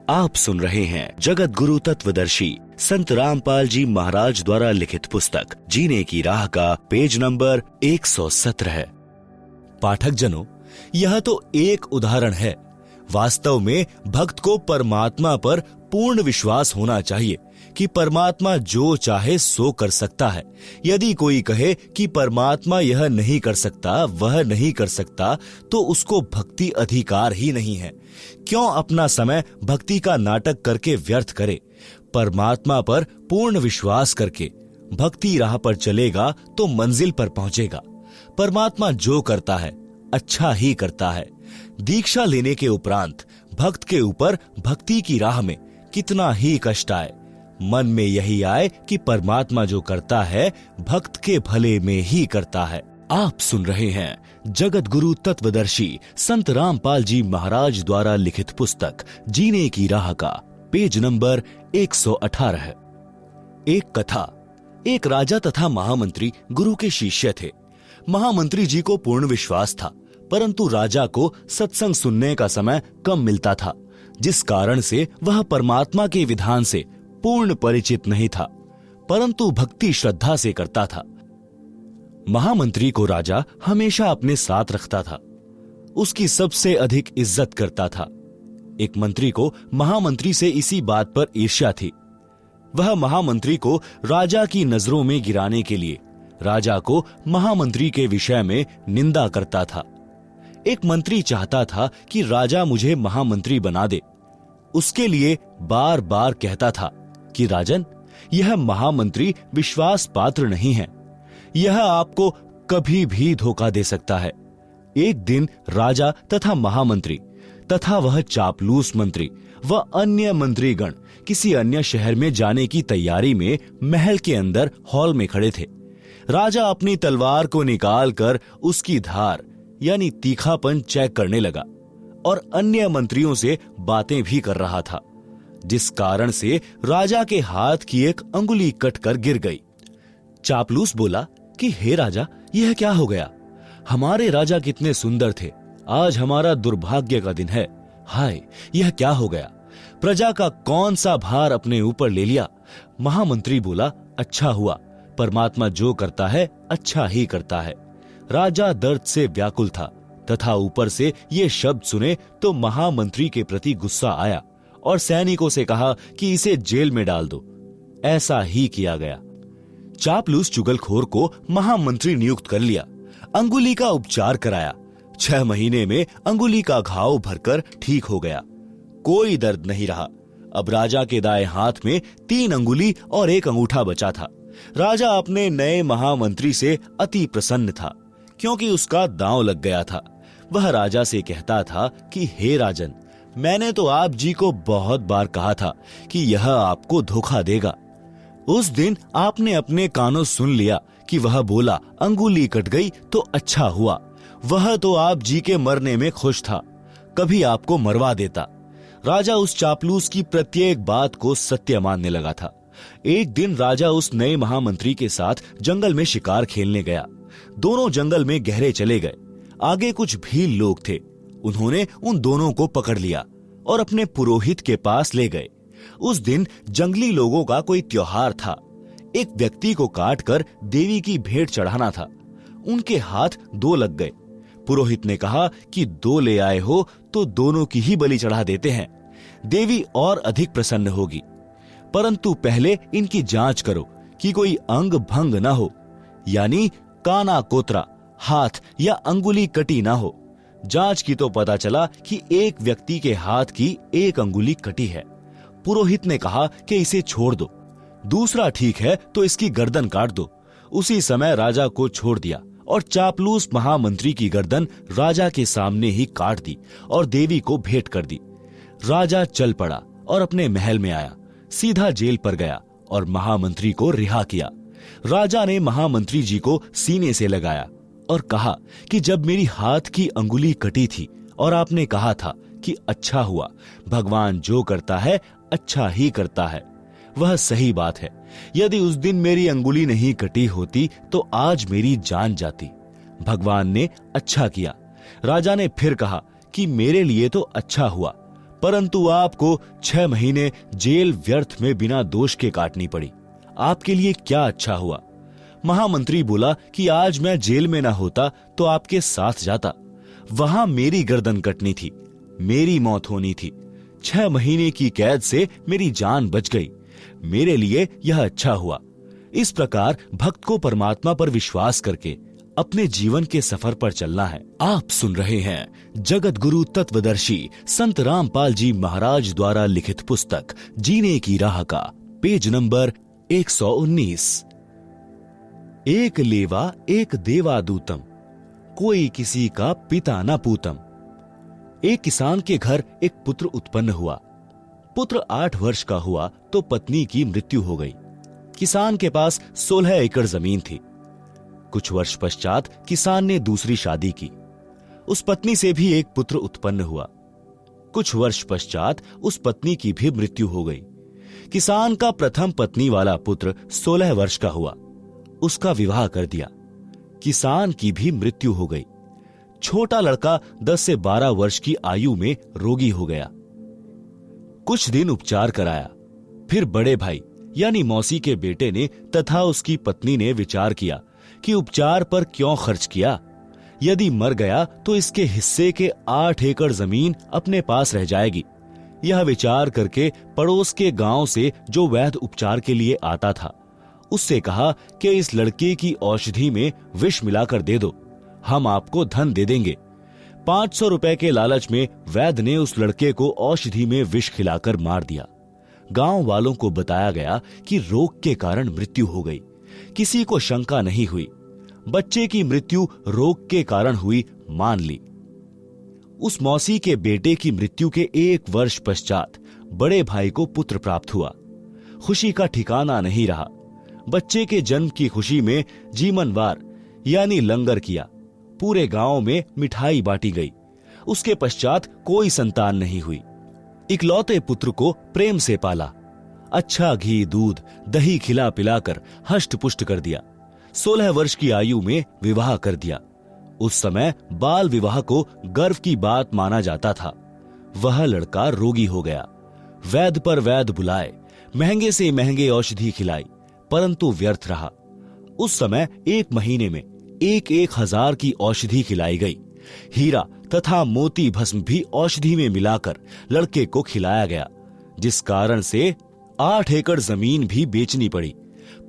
आप सुन रहे हैं जगत गुरु तत्वदर्शी संत रामपाल जी महाराज द्वारा लिखित पुस्तक जीने की राह का पेज नंबर 117। पाठक जनों, यह तो एक उदाहरण है। वास्तव में भक्त को परमात्मा पर पूर्ण विश्वास होना चाहिए कि परमात्मा जो चाहे सो कर सकता है। यदि कोई कहे कि परमात्मा यह नहीं कर सकता, वह नहीं कर सकता, तो उसको भक्ति अधिकार ही नहीं है। क्यों अपना समय भक्ति का नाटक करके व्यर्थ करे? परमात्मा पर पूर्ण विश्वास करके भक्ति राह पर चलेगा तो मंजिल पर पहुंचेगा। परमात्मा जो करता है अच्छा ही करता है। दीक्षा लेने के उपरांत भक्त के ऊपर भक्ति की राह में कितना ही कष्ट आए, मन में यही आए कि परमात्मा जो करता है भक्त के भले में ही करता है। आप सुन रहे हैं जगत गुरु तत्वदर्शी संत रामपाल जी महाराज द्वारा लिखित पुस्तक जीने की राह का पेज नंबर 118। एक कथा। एक राजा तथा महामंत्री गुरु के शिष्य थे। महामंत्री जी को पूर्ण विश्वास था, परंतु राजा को सत्संग सुनने का समय कम मिलता था, जिस कारण से वह परमात्मा के विधान से पूर्ण परिचित नहीं था, परंतु भक्ति श्रद्धा से करता था। महामंत्री को राजा हमेशा अपने साथ रखता था, उसकी सबसे अधिक इज्जत करता था। एक मंत्री को महामंत्री से इसी बात पर ईर्ष्या थी। वह महामंत्री को राजा की नजरों में गिराने के लिए राजा को महामंत्री के विषय में निंदा करता था। एक मंत्री चाहता था कि राजा मुझे महामंत्री बना दे। उसके लिए बार बार कहता था कि राजन, यह महामंत्री विश्वास पात्र नहीं है, यह आपको कभी भी धोखा दे सकता है। एक दिन राजा तथा महामंत्री तथा वह चापलूस मंत्री व अन्य मंत्रीगण किसी अन्य शहर में जाने की तैयारी में महल के अंदर हॉल में खड़े थे। राजा अपनी तलवार को निकालकर उसकी धार यानी तीखापन चेक करने लगा और अन्य मंत्रियों से बातें भी कर रहा था, जिस कारण से राजा के हाथ की एक अंगुली कटकर गिर गई। चापलूस बोला कि हे राजा, यह क्या हो गया? हमारे राजा कितने सुंदर थे, आज हमारा दुर्भाग्य का दिन है। हाय, यह क्या हो गया? प्रजा का कौन सा भार अपने ऊपर ले लिया? महामंत्री बोला, अच्छा हुआ, परमात्मा जो करता है अच्छा ही करता है। राजा दर्द से व्याकुल था तथा ऊपर से ये शब्द सुने तो महामंत्री के प्रति गुस्सा आया और सैनिकों से कहा कि इसे जेल में डाल दो। ऐसा ही किया गया। चापलूस चुगलखोर को महामंत्री नियुक्त कर लिया, अंगुली का उपचार कराया। 6 महीने में अंगुली का घाव भरकर ठीक हो गया, कोई दर्द नहीं रहा। अब राजा के दाएं हाथ में 3 अंगुली और 1 अंगूठा बचा था। राजा अपने नए महामंत्री से अति प्रसन्न था, क्योंकि उसका दांव लग गया था। वह राजा से कहता था कि हे राजन, मैंने तो आप जी को बहुत बार कहा था कि यह आपको धोखा देगा। उस दिन आपने अपने कानों सुन लिया कि वह बोला अंगुली कट गई तो अच्छा हुआ। वह तो आप जी के मरने में खुश था, कभी आपको मरवा देता। राजा उस चापलूस की प्रत्येक बात को सत्य मानने लगा था। एक दिन राजा उस नए महामंत्री के साथ जंगल में शिकार खेलने गया। दोनों जंगल में गहरे चले गए। आगे कुछ भील लोग थे, उन्होंने उन दोनों को पकड़ लिया और अपने पुरोहित के पास ले गए। उस दिन जंगली लोगों का कोई त्योहार था। एक व्यक्ति को काटकर देवी की भेंट चढ़ाना था। उनके हाथ 2 लग गए। पुरोहित ने कहा कि 2 ले आए हो तो दोनों की ही बलि चढ़ा देते हैं, देवी और अधिक प्रसन्न होगी। परंतु पहले इनकी जांच करो कि कोई अंग भंग न हो, यानी काना कोतरा, हाथ या अंगुली कटी ना हो। जांच की तो पता चला कि एक व्यक्ति के हाथ की 1 अंगुली कटी है। पुरोहित ने कहा कि इसे छोड़ दो, दूसरा ठीक है तो इसकी गर्दन काट दो। उसी समय राजा को छोड़ दिया और चापलूस महामंत्री की गर्दन राजा के सामने ही काट दी और देवी को भेंट कर दी। राजा चल पड़ा और अपने महल में आया, सीधा जेल पर गया और महामंत्री को रिहा किया। राजा ने महामंत्री जी को सीने से लगाया और कहा कि जब मेरी हाथ की अंगुली कटी थी और आपने कहा था कि अच्छा हुआ, भगवान जो करता है अच्छा ही करता है, वह सही बात है। यदि उस दिन मेरी अंगुली नहीं कटी होती तो आज मेरी जान जाती। भगवान ने अच्छा किया। राजा ने फिर कहा कि मेरे लिए तो अच्छा हुआ, परंतु आपको 6 महीने जेल व्यर्थ में बिना दोष के काटनी पड़ी। आपके लिए क्या अच्छा हुआ? महामंत्री बोला कि आज मैं जेल में ना होता तो आपके साथ जाता। वहां मेरी गर्दन कटनी थी, मेरी मौत होनी थी। 6 महीने की कैद से मेरी जान बच गई। मेरे लिए यह अच्छा हुआ। इस प्रकार भक्त को परमात्मा पर विश्वास करके अपने जीवन के सफर पर चलना है। आप सुन रहे हैं जगत गुरु तत्वदर्शी संत रामपाल जी महाराज द्वारा लिखित पुस्तक जीने की राह का पेज नंबर 119। एक लेवा एक देवा दूतम, कोई किसी का पिता न पूतम। एक किसान के घर एक पुत्र उत्पन्न हुआ। पुत्र 8 वर्ष का हुआ तो पत्नी की मृत्यु हो गई। किसान के पास 16 एकड़ जमीन थी। कुछ वर्ष पश्चात किसान ने दूसरी शादी की। उस पत्नी से भी एक पुत्र उत्पन्न हुआ। कुछ वर्ष पश्चात उस पत्नी की भी मृत्यु हो गई। किसान का प्रथम पत्नी वाला पुत्र 16 वर्ष का हुआ। उसका विवाह कर दिया। किसान की भी मृत्यु हो गई। छोटा लड़का 10 से 12 वर्ष की आयु में रोगी हो गया। कुछ दिन उपचार कराया। फिर बड़े भाई यानी मौसी के बेटे ने तथा उसकी पत्नी ने विचार किया कि उपचार पर क्यों खर्च किया। यदि मर गया तो इसके हिस्से के 8 एकड़ जमीन अपने पास रह जाएगी। यह विचार करके पड़ोस के गांव से जो वैद्य उपचार के लिए आता था, उससे कहा कि इस लड़के की औषधि में विष मिलाकर दे दो, हम आपको धन दे देंगे। 500 रुपए के लालच में वैद्य ने उस लड़के को औषधि में विष खिलाकर मार दिया। गांव वालों को बताया गया कि रोग के कारण मृत्यु हो गई। किसी को शंका नहीं हुई। बच्चे की मृत्यु रोग के कारण हुई मान ली। उस मौसी के बेटे की मृत्यु के 1 वर्ष पश्चात बड़े भाई को पुत्र प्राप्त हुआ। खुशी का ठिकाना नहीं रहा। बच्चे के जन्म की खुशी में जीमनवार यानी लंगर किया। पूरे गांव में मिठाई बांटी गई। उसके पश्चात कोई संतान नहीं हुई। इकलौते पुत्र को प्रेम से पाला। अच्छा घी दूध दही खिला पिलाकर हष्ट पुष्ट कर दिया। 16 वर्ष की आयु में विवाह कर दिया। उस समय बाल विवाह को गर्व की बात माना जाता था। वह लड़का रोगी हो गया। वैद्य पर वैद्य बुलाए, महंगे से महंगे औषधि खिलाई, परंतु व्यर्थ रहा। उस समय 1 महीने में 1,000 की औषधि खिलाई गई। हीरा तथा मोती भस्म भी औषधि में मिलाकर लड़के को खिलाया गया, जिस कारण से 8 एकड़ जमीन भी बेचनी पड़ी।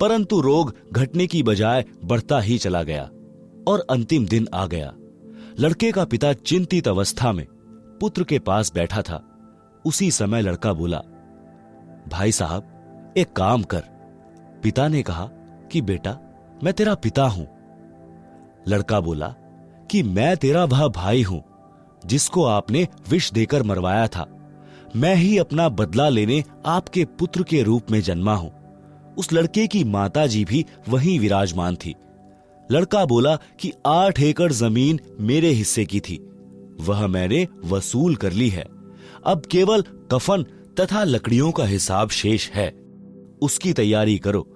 परंतु रोग घटने की बजाय बढ़ता ही चला गया और अंतिम दिन आ गया। लड़के का पिता चिंतित अवस्था में पुत्र के पास बैठा था। उसी समय लड़का बोला, भाई साहब एक काम कर। पिता ने कहा कि बेटा मैं तेरा पिता हूं। लड़का बोला कि मैं तेरा वह भाई हूं जिसको आपने विष देकर मरवाया था। मैं ही अपना बदला लेने आपके पुत्र के रूप में जन्मा हूं। उस लड़के की माताजी भी वहीं विराजमान थी। लड़का बोला कि 8 एकड़ जमीन मेरे हिस्से की थी, वह मैंने वसूल कर ली है। अब केवल कफन तथा लकड़ियों का हिसाब शेष है, उसकी तैयारी करो।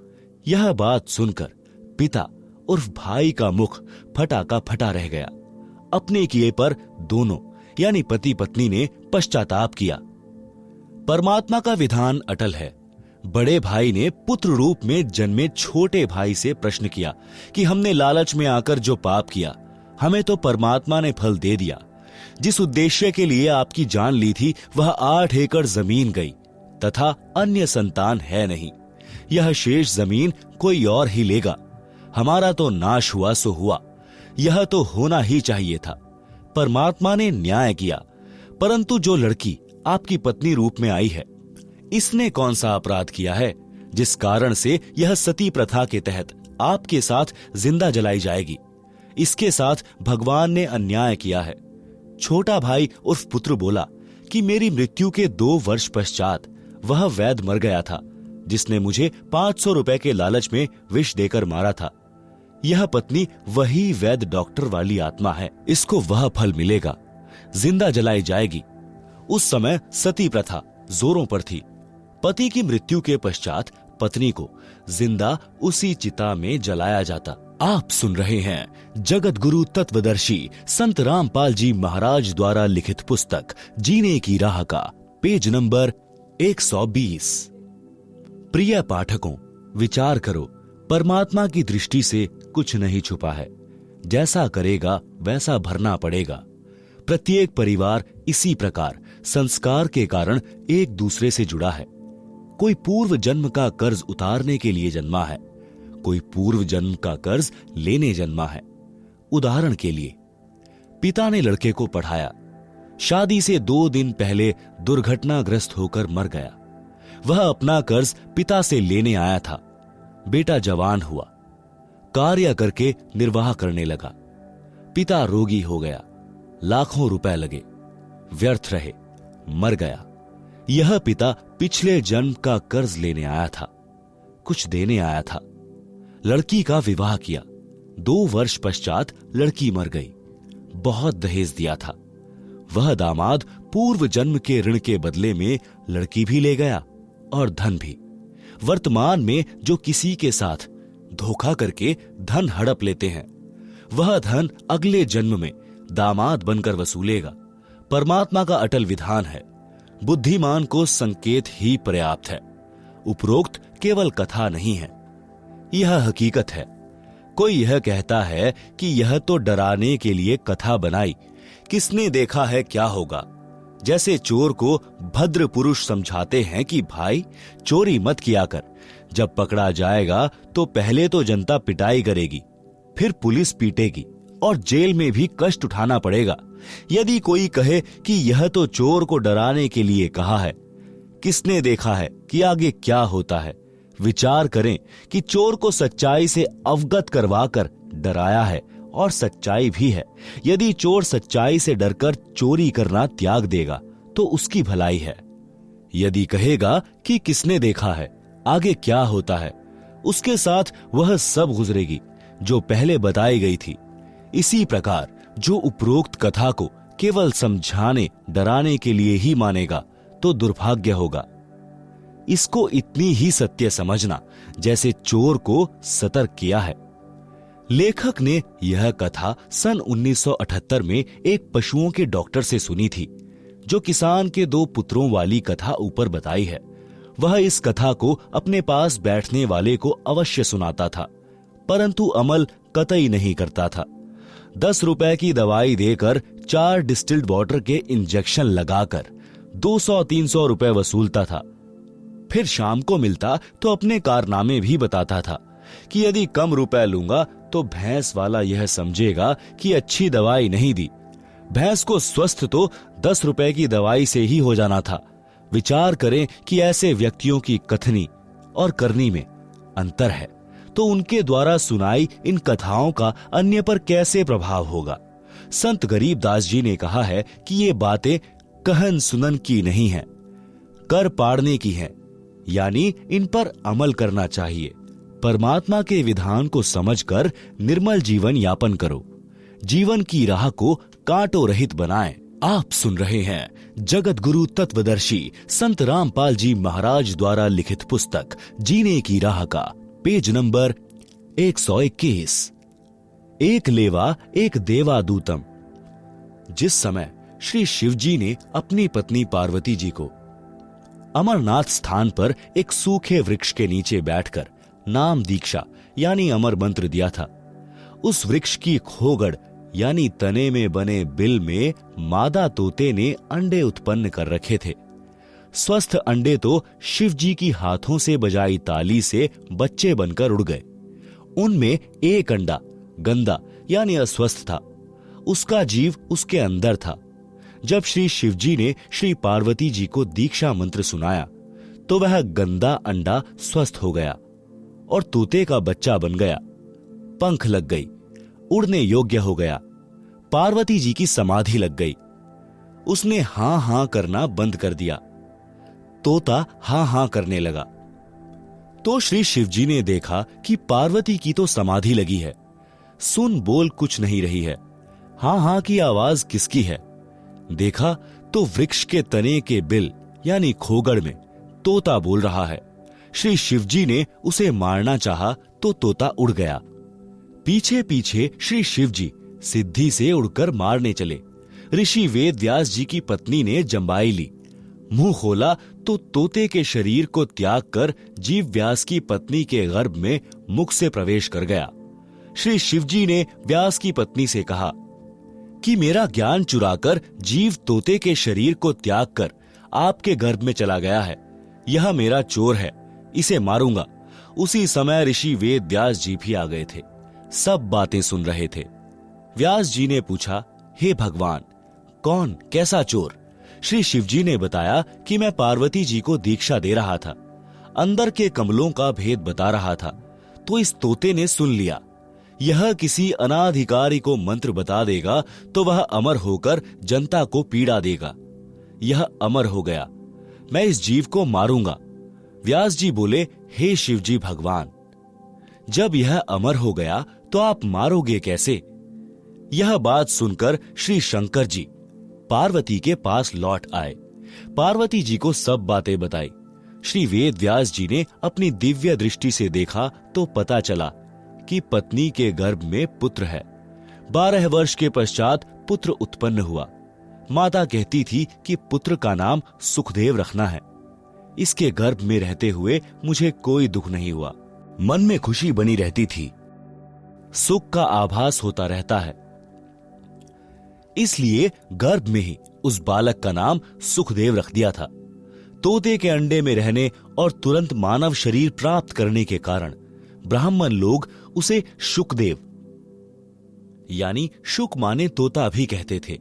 यह बात सुनकर पिता उर्फ भाई का मुख फटा का फटा रह गया। अपने किए पर दोनों यानी पति पत्नी ने पश्चाताप किया। परमात्मा का विधान अटल है। बड़े भाई ने पुत्र रूप में जन्मे छोटे भाई से प्रश्न किया कि हमने लालच में आकर जो पाप किया, हमें तो परमात्मा ने फल दे दिया। जिस उद्देश्य के लिए आपकी जान ली थी वह 8 एकड़ जमीन गई तथा अन्य संतान है नहीं। यह शेष जमीन कोई और ही लेगा। हमारा तो नाश हुआ सो हुआ, यह तो होना ही चाहिए था। परमात्मा ने न्याय किया। परंतु जो लड़की आपकी पत्नी रूप में आई है, इसने कौन सा अपराध किया है जिस कारण से यह सती प्रथा के तहत आपके साथ जिंदा जलाई जाएगी? इसके साथ भगवान ने अन्याय किया है। छोटा भाई उर्फ पुत्र बोला कि मेरी मृत्यु के 2 वर्ष पश्चात वह वैद्य मर गया था जिसने मुझे 500 रुपए के लालच में विष देकर मारा था। यह पत्नी वही वैद्य डॉक्टर वाली आत्मा है। इसको वह फल मिलेगा, जिंदा जलाई जाएगी। उस समय सती प्रथा जोरों पर थी। पति की मृत्यु के पश्चात पत्नी को जिंदा उसी चिता में जलाया जाता। आप सुन रहे हैं जगत गुरु तत्वदर्शी संत रामपाल जी महाराज द्वारा लिखित पुस्तक जीने की राह का पेज नंबर 120। प्रिय पाठकों, विचार करो, परमात्मा की दृष्टि से कुछ नहीं छुपा है। जैसा करेगा वैसा भरना पड़ेगा। प्रत्येक परिवार इसी प्रकार संस्कार के कारण एक दूसरे से जुड़ा है। कोई पूर्व जन्म का कर्ज उतारने के लिए जन्मा है, कोई पूर्व जन्म का कर्ज लेने जन्मा है। उदाहरण के लिए, पिता ने लड़के को पढ़ाया, शादी से 2 दिन पहले दुर्घटनाग्रस्त होकर मर गया। वह अपना कर्ज पिता से लेने आया था। बेटा जवान हुआ, कार्य करके निर्वाह करने लगा। पिता रोगी हो गया, लाखों रुपए लगे, व्यर्थ रहे, मर गया। यह पिता पिछले जन्म का कर्ज लेने आया था, कुछ देने आया था। लड़की का विवाह किया, 2 वर्ष पश्चात लड़की मर गई। बहुत दहेज दिया था। वह दामाद पूर्व जन्म के ऋण के बदले में लड़की भी ले गया और धन भी। वर्तमान में जो किसी के साथ धोखा करके धन हड़प लेते हैं, वह धन अगले जन्म में दामाद बनकर वसूलेगा। परमात्मा का अटल विधान है, बुद्धिमान को संकेत ही पर्याप्त है। उपरोक्त केवल कथा नहीं है, यह हकीकत है। कोई यह कहता है कि यह तो डराने के लिए कथा बनाई, किसने देखा है क्या होगा। जैसे चोर को भद्र पुरुष समझाते हैं कि भाई चोरी मत किया कर, जब पकड़ा जाएगा तो पहले तो जनता पिटाई करेगी, फिर पुलिस पीटेगी और जेल में भी कष्ट उठाना पड़ेगा। यदि कोई कहे कि यह तो चोर को डराने के लिए कहा है, किसने देखा है कि आगे क्या होता है। विचार करें कि चोर को सच्चाई से अवगत करवाकर डराया है और सच्चाई भी है। यदि चोर सच्चाई से डरकर चोरी करना त्याग देगा तो उसकी भलाई है। यदि कहेगा कि किसने देखा है, आगे क्या होता है, उसके साथ वह सब गुजरेगी जो पहले बताई गई थी। इसी प्रकार जो उपरोक्त कथा को केवल समझाने डराने के लिए ही मानेगा तो दुर्भाग्य होगा। इसको इतनी ही सत्य समझना जैसे चोर को सतर्क किया है। लेखक ने यह कथा सन 1978 में एक पशुओं के डॉक्टर से सुनी थी, जो किसान के 2 पुत्रों वाली कथा ऊपर बताई है। वह इस कथा को अपने पास बैठने वाले को अवश्य सुनाता था, परंतु अमल कतई नहीं करता था। 10 रुपए की दवाई देकर 4 डिस्टिल्ड वाटर के इंजेक्शन लगाकर 200-300 रुपए वसूलता था। फिर शाम को मिलता तो अपने कारनामे भी बताता था कि यदि कम रुपए लूंगा तो भैंस वाला यह समझेगा कि अच्छी दवाई नहीं दी। भैंस को स्वस्थ तो 10 रुपए की दवाई से ही हो जाना था। विचार करें कि ऐसे व्यक्तियों की कथनी और करनी में अंतर है, तो उनके द्वारा सुनाई इन कथाओं का अन्य पर कैसे प्रभाव होगा। संत गरीबदास जी ने कहा है कि ये बातें कहन सुनन की नहीं है, कर पाड़ने की है, यानी इन पर अमल करना चाहिए। परमात्मा के विधान को समझकर निर्मल जीवन यापन करो, जीवन की राह को कांटों रहित बनाएं। आप सुन रहे हैं जगत गुरु तत्वदर्शी संत रामपाल जी महाराज द्वारा लिखित पुस्तक जीने की राह का पेज नंबर 121। एक लेवा एक देवादूतम। जिस समय श्री शिवजी ने अपनी पत्नी पार्वती जी को अमरनाथ स्थान पर एक सूखे वृक्ष के नीचे बैठकर नाम दीक्षा यानी अमर मंत्र दिया था, उस वृक्ष की खोगड़ यानी तने में बने बिल में मादा तोते ने अंडे उत्पन्न कर रखे थे। स्वस्थ अंडे तो शिवजी की हाथों से बजाई ताली से बच्चे बनकर उड़ गए। उनमें एक अंडा गंदा यानी अस्वस्थ था, उसका जीव उसके अंदर था। जब श्री शिवजी ने श्री पार्वती जी को दीक्षा मंत्र सुनाया तो वह गंदा अंडा स्वस्थ हो गया और तोते का बच्चा बन गया, पंख लग गई, उड़ने योग्य हो गया। पार्वती जी की समाधि लग गई। उसने हां हां करना बंद कर दिया, तोता हां हां करने लगा। तो श्री शिवजी ने देखा कि पार्वती की तो समाधि लगी है, सुन बोल कुछ नहीं रही है, हां हां की आवाज किसकी है। देखा तो वृक्ष के तने के बिल यानी खोगड़ में तोता बोल रहा है। श्री शिवजी ने उसे मारना चाहा तो तोता उड़ गया। पीछे पीछे श्री शिवजी सिद्धि से उड़कर मारने चले। ऋषि वेद व्यास जी की पत्नी ने जंबाई ली, मुंह खोला तो तोते के शरीर को त्याग कर जीव व्यास की पत्नी के गर्भ में मुख से प्रवेश कर गया। श्री शिवजी ने व्यास की पत्नी से कहा कि मेरा ज्ञान चुराकर जीव तोते के शरीर को त्याग कर आपके गर्भ में चला गया है। यह मेरा चोर है, इसे मारूंगा। उसी समय ऋषि वेद व्यास जी भी आ गए थे। सब बातें सुन रहे थे। व्यास जी ने पूछा, हे भगवान, कौन कैसा चोर? श्री शिवजी ने बताया कि मैं पार्वती जी को दीक्षा दे रहा था, अंदर के कमलों का भेद बता रहा था, तो इस तोते ने सुन लिया। यह किसी अनाधिकारी को मंत्र बता देगा तो वह अमर होकर जनता को पीड़ा देगा। यह अमर हो गया, मैं इस जीव को मारूंगा। व्यास जी बोले, हे शिवजी भगवान, जब यह अमर हो गया तो आप मारोगे कैसे? यह बात सुनकर श्री शंकर जी पार्वती के पास लौट आए। पार्वती जी को सब बातें बताई। श्री वेद व्यास जी ने अपनी दिव्य दृष्टि से देखा तो पता चला कि पत्नी के गर्भ में पुत्र है। 12 वर्ष के पश्चात पुत्र उत्पन्न हुआ। माता कहती थी कि पुत्र का नाम सुखदेव रखना है। इसके गर्भ में रहते हुए मुझे कोई दुख नहीं हुआ। मन में खुशी बनी रहती थी, सुख का आभास होता रहता है। इसलिए गर्भ में ही उस बालक का नाम सुखदेव रख दिया था। तोते के अंडे में रहने और तुरंत मानव शरीर प्राप्त करने के कारण ब्राह्मण लोग उसे शुकदेव यानी शुक माने तोता भी कहते थे।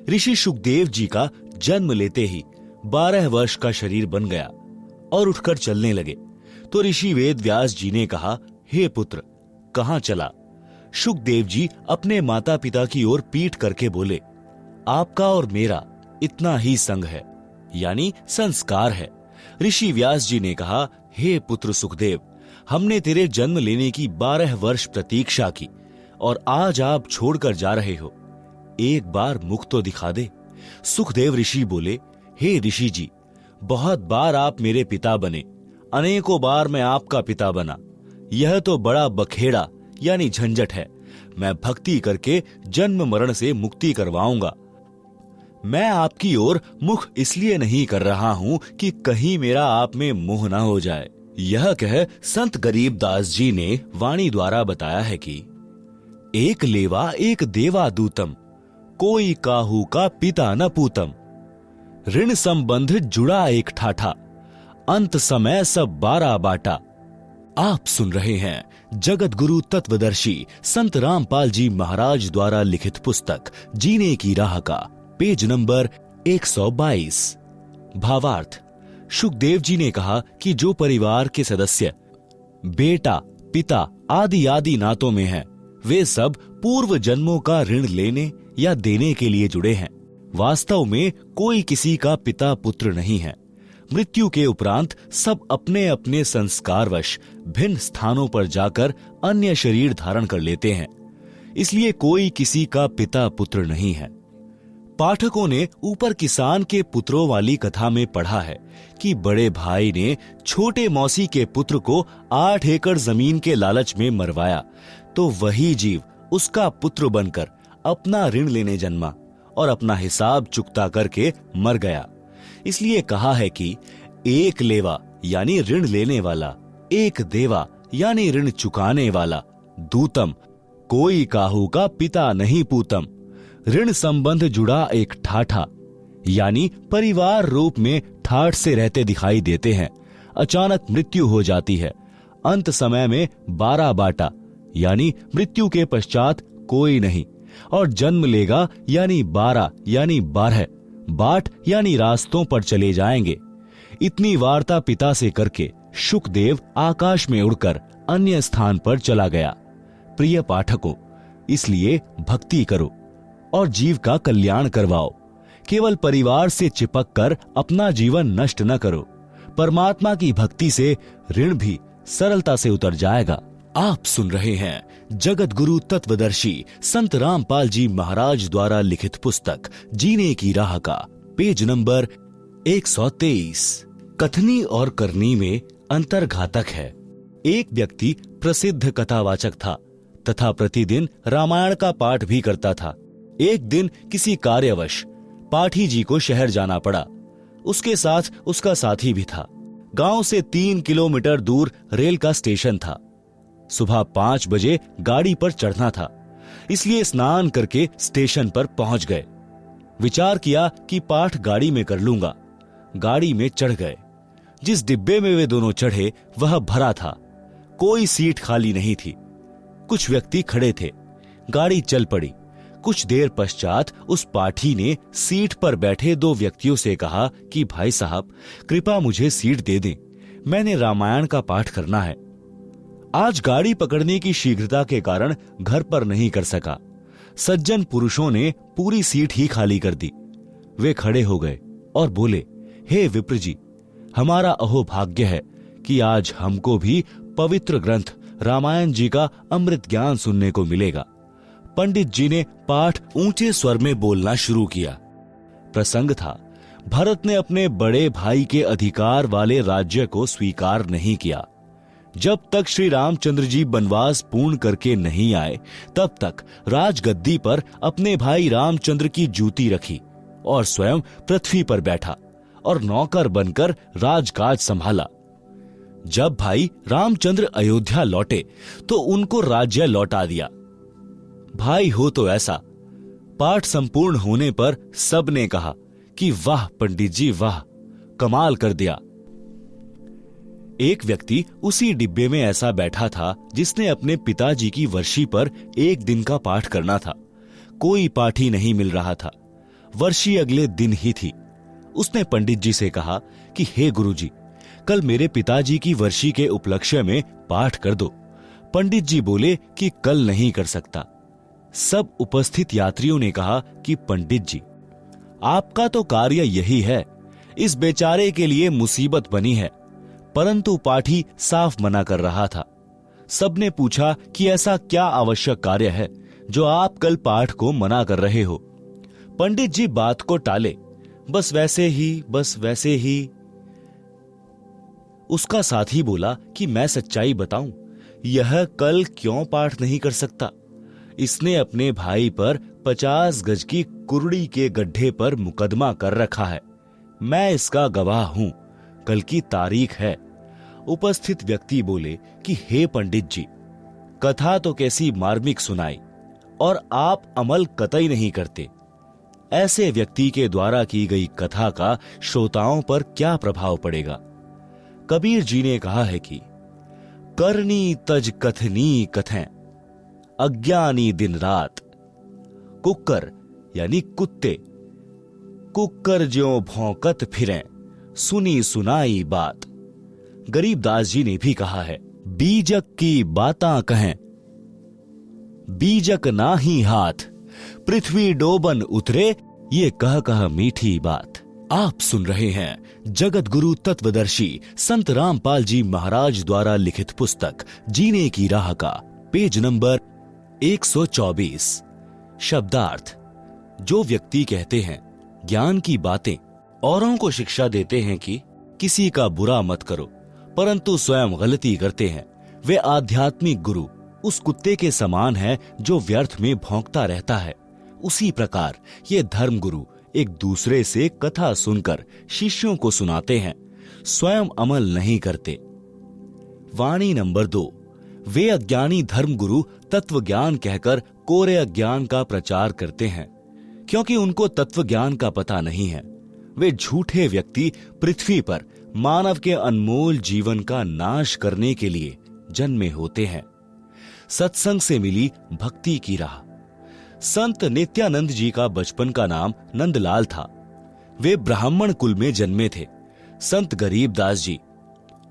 ऋषि शुकदेव जी का जन्म लेते ही 12 वर्ष का शरीर बन गया और उठकर चलने लगे। तो ऋषि वेद व्यास जी ने कहा, हे पुत्र, कहां चला? शुकदेव जी अपने माता पिता की ओर पीठ करके बोले, आपका और मेरा इतना ही संग है, यानी संस्कार है। ऋषि व्यास जी ने कहा, हे पुत्र सुखदेव, हमने तेरे जन्म लेने की 12 वर्ष प्रतीक्षा की और आज आप छोड़कर जा रहे हो। एक बार मुख तो दिखा दे। सुखदेव ऋषि बोले, हे ऋषि जी, बहुत बार आप मेरे पिता बने, अनेकों बार मैं आपका पिता बना। यह तो बड़ा बखेड़ा यानी झंझट है। मैं भक्ति करके जन्म मरण से मुक्ति करवाऊंगा। मैं आपकी ओर मुख इसलिए नहीं कर रहा हूं कि कहीं मेरा आप में मोह न हो जाए। यह कह संत गरीबदास जी ने वाणी द्वारा बताया है कि एक लेवा एक देवा दूतम, कोई काहू का पिता न पूतम। ऋण संबंध जुड़ा एक ठाठा, अंत समय सब 12 बाटा। आप सुन रहे हैं जगत गुरु तत्वदर्शी संत रामपाल जी महाराज द्वारा लिखित पुस्तक जीने की राह का पेज नंबर 122। भावार्थ, शुकदेव जी ने कहा कि जो परिवार के सदस्य बेटा, पिता आदि आदि नातों में हैं, वे सब पूर्व जन्मों का ऋण लेने या देने के लिए जुड़े हैं। वास्तव में कोई किसी का पिता पुत्र नहीं है। मृत्यु के उपरांत सब अपने अपने संस्कारवश भिन्न स्थानों पर जाकर अन्य शरीर धारण कर लेते हैं। इसलिए कोई किसी का पिता पुत्र नहीं है। पाठकों ने ऊपर किसान के पुत्रों वाली कथा में पढ़ा है कि बड़े भाई ने छोटे मौसी के पुत्र को 8 एकड़ जमीन के लालच में मरवाया, तो वही जीव उसका पुत्र बनकर अपना ऋण लेने जन्मा और अपना हिसाब चुकता करके मर गया। इसलिए कहा है कि एक लेवा यानी ऋण लेने वाला, एक देवा यानी ऋण चुकाने वाला, दूतम कोई काहू का पिता नहीं पूतम। ऋण संबंध जुड़ा एक ठाठा यानी परिवार रूप में ठाठ से रहते दिखाई देते हैं। अचानक मृत्यु हो जाती है। अंत समय में 12 बाटा यानी मृत्यु के पश्चात कोई नहीं, और जन्म लेगा यानी 12 यानी 12 बाट यानी रास्तों पर चले जाएंगे। इतनी वार्ता पिता से करके शुकदेव आकाश में उड़कर अन्य स्थान पर चला गया। प्रिय पाठकों, इसलिए भक्ति करो और जीव का कल्याण करवाओ। केवल परिवार से चिपक कर अपना जीवन नष्ट न करो। परमात्मा की भक्ति से ऋण भी सरलता से उतर जाएगा। आप सुन रहे हैं जगत गुरु तत्वदर्शी संत रामपाल जी महाराज द्वारा लिखित पुस्तक जीने की राह का पेज नंबर 123। कथनी और करनी में अंतर घातक है। एक व्यक्ति प्रसिद्ध कथावाचक था तथा प्रतिदिन रामायण का पाठ भी करता था। एक दिन किसी कार्यवश पाठी जी को शहर जाना पड़ा। उसके साथ उसका साथी भी था। गांव से 3 किलोमीटर दूर रेल का स्टेशन था। सुबह 5 बजे गाड़ी पर चढ़ना था, इसलिए स्नान करके स्टेशन पर पहुंच गए। विचार किया कि पाठ गाड़ी में कर लूंगा। गाड़ी में चढ़ गए। जिस डिब्बे में वे दोनों चढ़े वह भरा था, कोई सीट खाली नहीं थी। कुछ व्यक्ति खड़े थे। गाड़ी चल पड़ी। कुछ देर पश्चात उस पाठी ने सीट पर बैठे 2 व्यक्तियों से कहा कि भाई साहब, कृपया मुझे सीट दे दें, मैंने रामायण का पाठ करना है। आज गाड़ी पकड़ने की शीघ्रता के कारण घर पर नहीं कर सका। सज्जन पुरुषों ने पूरी सीट ही खाली कर दी। वे खड़े हो गए और बोले, हे विप्र जी, हमारा अहोभाग्य है कि आज हमको भी पवित्र ग्रंथ रामायण जी का अमृत ज्ञान सुनने को मिलेगा। पंडित जी ने पाठ ऊंचे स्वर में बोलना शुरू किया। प्रसंग था, भरत ने अपने बड़े भाई के अधिकार वाले राज्य को स्वीकार नहीं किया। जब तक श्री रामचंद्र जी वनवास पूर्ण करके नहीं आए, तब तक राजगद्दी पर अपने भाई रामचंद्र की जूती रखी और स्वयं पृथ्वी पर बैठा और नौकर बनकर राजकाज संभाला। जब भाई रामचंद्र अयोध्या लौटे तो उनको राज्य लौटा दिया। भाई हो तो ऐसा। पाठ संपूर्ण होने पर सब ने कहा कि वाह पंडित जी वाह, कमाल कर दिया। एक व्यक्ति उसी डिब्बे में ऐसा बैठा था जिसने अपने पिताजी की वर्षी पर 1 दिन का पाठ करना था। कोई पाठी नहीं मिल रहा था। वर्षी अगले दिन ही थी। उसने पंडित जी से कहा कि हे गुरुजी, कल मेरे पिताजी की वर्षी के उपलक्ष्य में पाठ कर दो। पंडित जी बोले कि कल नहीं कर सकता। सब उपस्थित यात्रियों ने कहा कि पंडित जी, आपका तो कार्य यही है, इस बेचारे के लिए मुसीबत बनी है। परंतु पाठी साफ मना कर रहा था। सबने पूछा कि ऐसा क्या आवश्यक कार्य है जो आप कल पाठ को मना कर रहे हो। पंडित जी बात को टाले, बस वैसे ही। उसका साथी बोला कि मैं सच्चाई बताऊं, यह कल क्यों पाठ नहीं कर सकता। इसने अपने भाई पर 50 गज की कुर्ड़ी के गड्ढे पर मुकदमा कर रखा है। मैं इसका गवाह हूं, कल की तारीख है। उपस्थित व्यक्ति बोले कि हे पंडित जी, कथा तो कैसी मार्मिक सुनाई और आप अमल कतई नहीं करते। ऐसे व्यक्ति के द्वारा की गई कथा का श्रोताओं पर क्या प्रभाव पड़ेगा। कबीर जी ने कहा है कि करनी तज कथनी कथें, अज्ञानी दिन रात। कुक्कर यानी कुत्ते, कुक्कर ज्यों भौंकत फिरें, सुनी सुनाई बात। गरीबदास जी ने भी कहा है, बीजक की बातां कहें, बीजक ना ही हाथ, पृथ्वी डोबन उतरे, ये कह मीठी बात। आप सुन रहे हैं जगत गुरु तत्वदर्शी संत रामपाल जी महाराज द्वारा लिखित पुस्तक जीने की राह का पेज नंबर 124। शब्दार्थ। जो व्यक्ति कहते हैं ज्ञान की बातें औरों को शिक्षा देते हैं कि किसी का बुरा मत करो, परंतु स्वयं गलती करते हैं, वे आध्यात्मिक गुरु उस कुत्ते के समान है जो व्यर्थ में भौंकता रहता है। उसी प्रकार ये धर्म गुरु एक दूसरे से कथा सुनकर शिष्यों को सुनाते हैं, स्वयं अमल नहीं करते। वाणी नंबर 2। वे अज्ञानी धर्म गुरु तत्व ज्ञान कहकर कोरे अज्ञान का प्रचार करते हैं, क्योंकि उनको तत्व ज्ञान का पता नहीं है। वे झूठे व्यक्ति पृथ्वी पर मानव के अनमोल जीवन का नाश करने के लिए जन्मे होते हैं। सत्संग से मिली भक्ति की राह। संत नित्यानंद जी का बचपन का नाम नंदलाल था। वे ब्राह्मण कुल में जन्मे थे। संत गरीबदास जी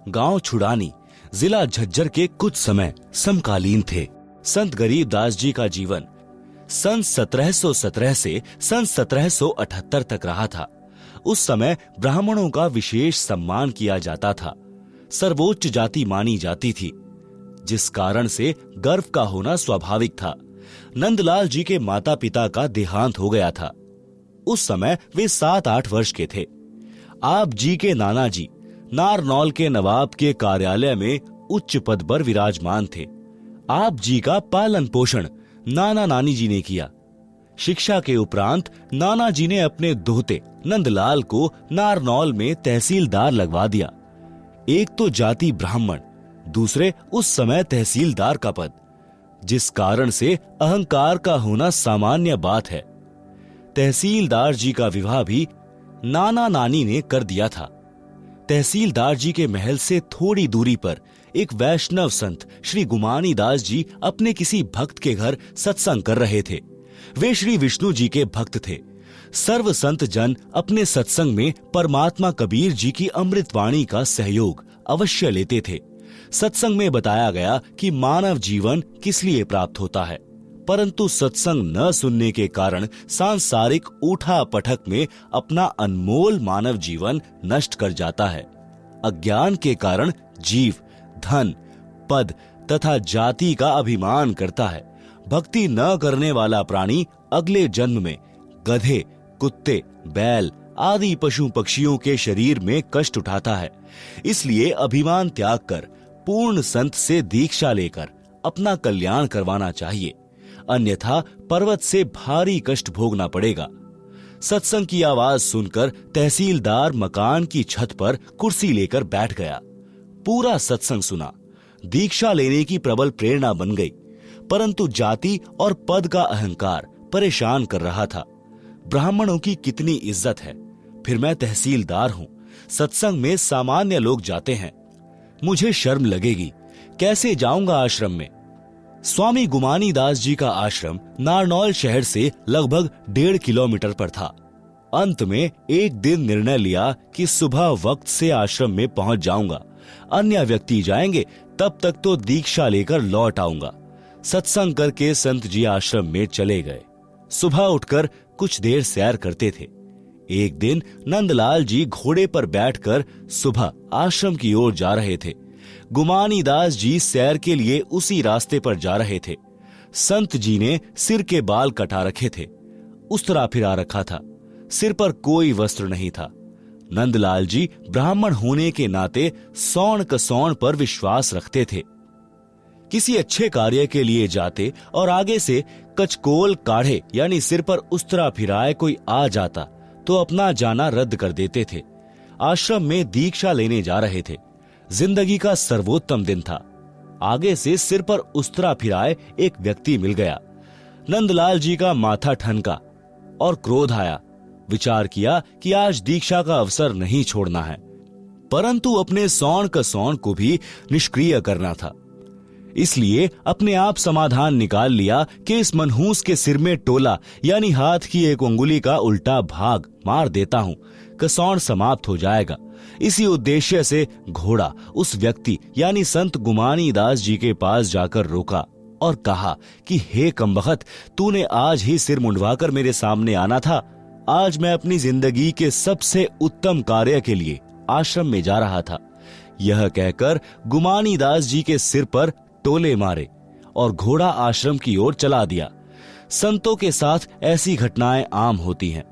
गांव छुड़ानी, जिला झज्जर के कुछ समय समकालीन थे। संत गरीबदास जी का जीवन सन 1717 से सन 1778 तक रहा था। उस समय ब्राह्मणों का विशेष सम्मान किया जाता था, सर्वोच्च जाति मानी जाती थी, जिस कारण से गर्व का होना स्वाभाविक था। नंदलाल जी के माता पिता का देहांत हो गया था। उस समय वे 7-8 वर्ष के थे। आप जी के नाना जी नारनौल के नवाब के कार्यालय में उच्च पद पर विराजमान थे। आप जी का पालन पोषण नाना नानी जी ने किया। शिक्षा के उपरांत नाना जी ने अपने दोहते नंदलाल को नारनौल में तहसीलदार लगवा दिया। एक तो जाति ब्राह्मण, दूसरे उस समय तहसीलदार का पद, जिस कारण से अहंकार का होना सामान्य बात है। तहसीलदार जी का विवाह भी नाना नानी ने कर दिया था। तहसीलदार जी के महल से थोड़ी दूरी पर एक वैष्णव संत श्री गुमानी दास जी अपने किसी भक्त के घर सत्संग कर रहे थे। वे श्री विष्णु जी के भक्त थे। सर्व संत जन अपने सत्संग में परमात्मा कबीर जी की अमृतवाणी का सहयोग अवश्य लेते थे। सत्संग में बताया गया कि मानव जीवन किस लिए प्राप्त होता है, परंतु सत्संग न सुनने के कारण सांसारिक उठा पटक में अपना अनमोल मानव जीवन नष्ट कर जाता है। अज्ञान के कारण जीव धन, पद तथा जाति का अभिमान करता है। भक्ति न करने वाला प्राणी अगले जन्म में गधे, कुत्ते, बैल आदि पशु पक्षियों के शरीर में कष्ट उठाता है। इसलिए अभिमान त्याग कर पूर्ण संत से दीक्षा लेकर अपना कल्याण करवाना चाहिए, अन्यथा पर्वत से भारी कष्ट भोगना पड़ेगा। सत्संग की आवाज सुनकर तहसीलदार मकान की छत पर कुर्सी लेकर बैठ गया। पूरा सत्संग सुना। दीक्षा लेने की प्रबल प्रेरणा बन गई, परंतु जाति और पद का अहंकार परेशान कर रहा था। ब्राह्मणों की कितनी इज्जत है, फिर मैं तहसीलदार हूं। सत्संग में सामान्य लोग जाते हैं, मुझे शर्म लगेगी। कैसे जाऊंगा आश्रम में? स्वामी गुमानी दास जी का आश्रम नारनौल शहर से लगभग 1.5 किलोमीटर पर था। अंत में एक दिन निर्णय लिया कि सुबह वक्त से आश्रम में पहुंच जाऊंगा। अन्य व्यक्ति जाएंगे, तब तक तो दीक्षा लेकर लौट आऊंगा। सत्संग करके संत जी आश्रम में चले गए। सुबह उठकर कुछ देर सैर करते थे। एक दिन नंदलाल जी घोड़े पर बैठकर सुबह आश्रम की ओर जा रहे थे। गुमानी दास जी सैर के लिए उसी रास्ते पर जा रहे थे। संत जी ने सिर के बाल कटा रखे थे, उस्तरा फिरा रखा था, सिर पर कोई वस्त्र नहीं था। नंदलाल जी ब्राह्मण होने के नाते सौण कसौण पर विश्वास रखते थे। किसी अच्छे कार्य के लिए जाते और आगे से कचकोल काढ़े यानी सिर पर उस्तरा फिराए कोई आ जाता तो अपना जाना रद्द कर देते थे। आश्रम में दीक्षा लेने जा रहे थे। जिंदगी का सर्वोत्तम दिन था। आगे से सिर पर उस्तरा फिराए एक व्यक्ति मिल गया। नंदलाल जी का माथा ठनका और क्रोध आया। विचार किया कि आज दीक्षा का अवसर नहीं छोड़ना है, परंतु अपने सौण कसौण को भी निष्क्रिय करना था। इसलिए अपने आप समाधान निकाल लिया कि इस मनहूस के सिर में टोला यानी हाथ की एक उंगली का उल्टा भाग मार देता हूं, कसौण समाप्त हो जाएगा। इसी उद्देश्य से घोड़ा उस व्यक्ति यानी संत गुमानी दास जी के पास जाकर रोका और कहा कि हे कमबख्त, तूने आज ही सिर मुंडवाकर मेरे सामने आना था। आज मैं अपनी जिंदगी के सबसे उत्तम कार्य के लिए आश्रम में जा रहा था। यह कहकर गुमानी दास जी के सिर पर टोले मारे और घोड़ा आश्रम की ओर चला दिया। संतों के साथ ऐसी घटनाएं आम होती हैं,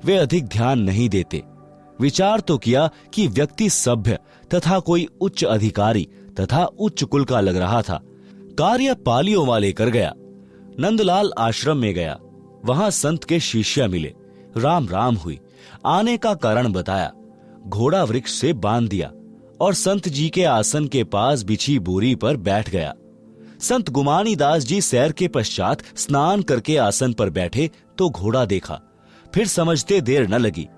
वे अधिक ध्यान नहीं देते। विचार तो किया कि व्यक्ति सभ्य तथा कोई उच्च अधिकारी तथा उच्च कुल का लग रहा था। कार्य पालियों वाले कर गया। नंदलाल आश्रम में गया। वहां संत के शिष्य मिले। राम राम हुई। आने का कारण बताया। घोड़ा वृक्ष से बांध दिया और संत जी के आसन के पास बिछी बोरी पर बैठ गया। संत गुमानी दास जी सैर के पश्चात स्नान करके आसन पर बैठे तो घोड़ा देखा। फिर समझते देर न लगी।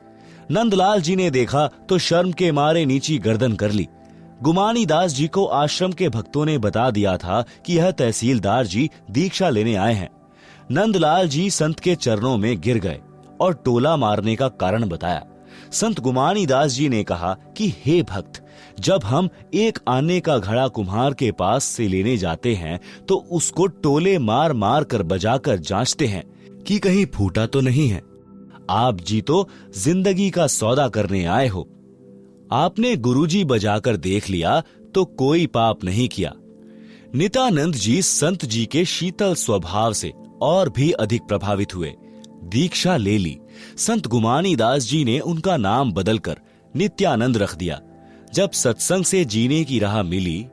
नंदलाल जी ने देखा तो शर्म के मारे नीची गर्दन कर ली। गुमानी दास जी को आश्रम के भक्तों ने बता दिया था कि यह तहसीलदार जी दीक्षा लेने आए हैं। नंदलाल जी संत के चरणों में गिर गए और टोला मारने का कारण बताया। संत गुमानी दास जी ने कहा कि हे भक्त, जब हम एक आने का घड़ा कुम्हार के पास से लेने जाते हैं तो उसको टोले मार मार कर बजाकर जांचते हैं कि कहीं फूटा तो नहीं है। आप जी तो जिंदगी का सौदा करने आए हो। आपने गुरुजी बजाकर देख लिया तो कोई पाप नहीं किया। नित्यानंद जी संत जी के शीतल स्वभाव से और भी अधिक प्रभावित हुए। दीक्षा ले ली। संत गुमानी दास जी ने उनका नाम बदलकर नित्यानंद रख दिया। जब सत्संग से जीने की राह मिली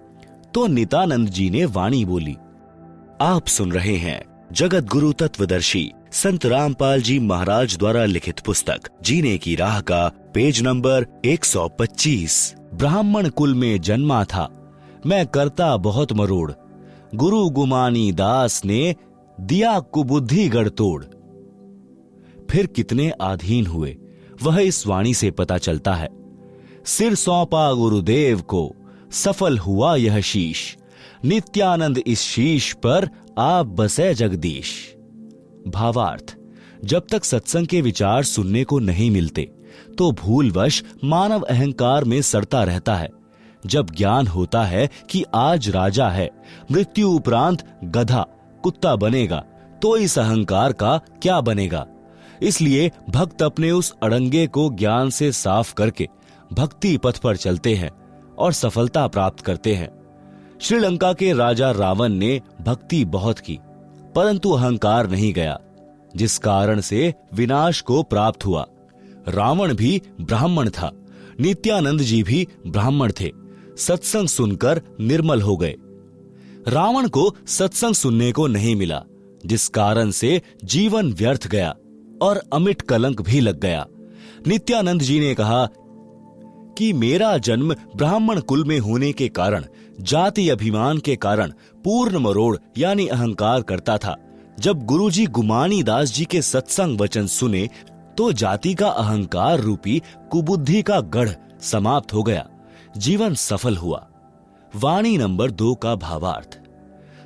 तो नित्यानंद जी ने वाणी बोली। आप सुन रहे हैं जगत गुरु तत्वदर्शी संत रामपाल जी महाराज द्वारा लिखित पुस्तक जीने की राह का पेज नंबर 125। ब्राह्मण कुल में जन्मा था, मैं करता बहुत मरोड़, गुरु गुमानी दास ने दिया कुबुद्धि गढ़ तोड़। फिर कितने अधीन हुए वह इस वाणी से पता चलता है। सिर सौंपा गुरुदेव को, सफल हुआ यह शीश, नित्यानंद इस शीश पर आप बसे जगदीश। भावार्थ, जब तक सत्संग के विचार सुनने को नहीं मिलते तो भूलवश मानव अहंकार में सड़ता रहता है। जब ज्ञान होता है कि आज राजा है, मृत्यु उपरांत गधा कुत्ता बनेगा, तो इस अहंकार का क्या बनेगा। इसलिए भक्त अपने उस अड़ंगे को ज्ञान से साफ करके भक्ति पथ पर चलते हैं और सफलता प्राप्त करते हैं। श्रीलंका के राजा रावण ने भक्ति बहुत की, परंतु अहंकार नहीं गया, जिस कारण से विनाश को प्राप्त हुआ। रावण भी ब्राह्मण था, नित्यानंद जी भी ब्राह्मण थे, सत्संग सुनकर निर्मल हो गए। रावण को सत्संग सुनने को नहीं मिला, जिस कारण से जीवन व्यर्थ गया और अमिट कलंक भी लग गया। नित्यानंद जी ने कहा कि मेरा जन्म ब्राह्मण कुल में होने के कारण, जाति अभिमान के कारण पूर्ण मरोड़ यानी अहंकार करता था। जब गुरुजी गुमानी दास जी के सत्संग वचन सुने तो जाति का अहंकार रूपी कुबुद्धि का गढ़ समाप्त हो गया, जीवन सफल हुआ। वाणी नंबर 2 का भावार्थ।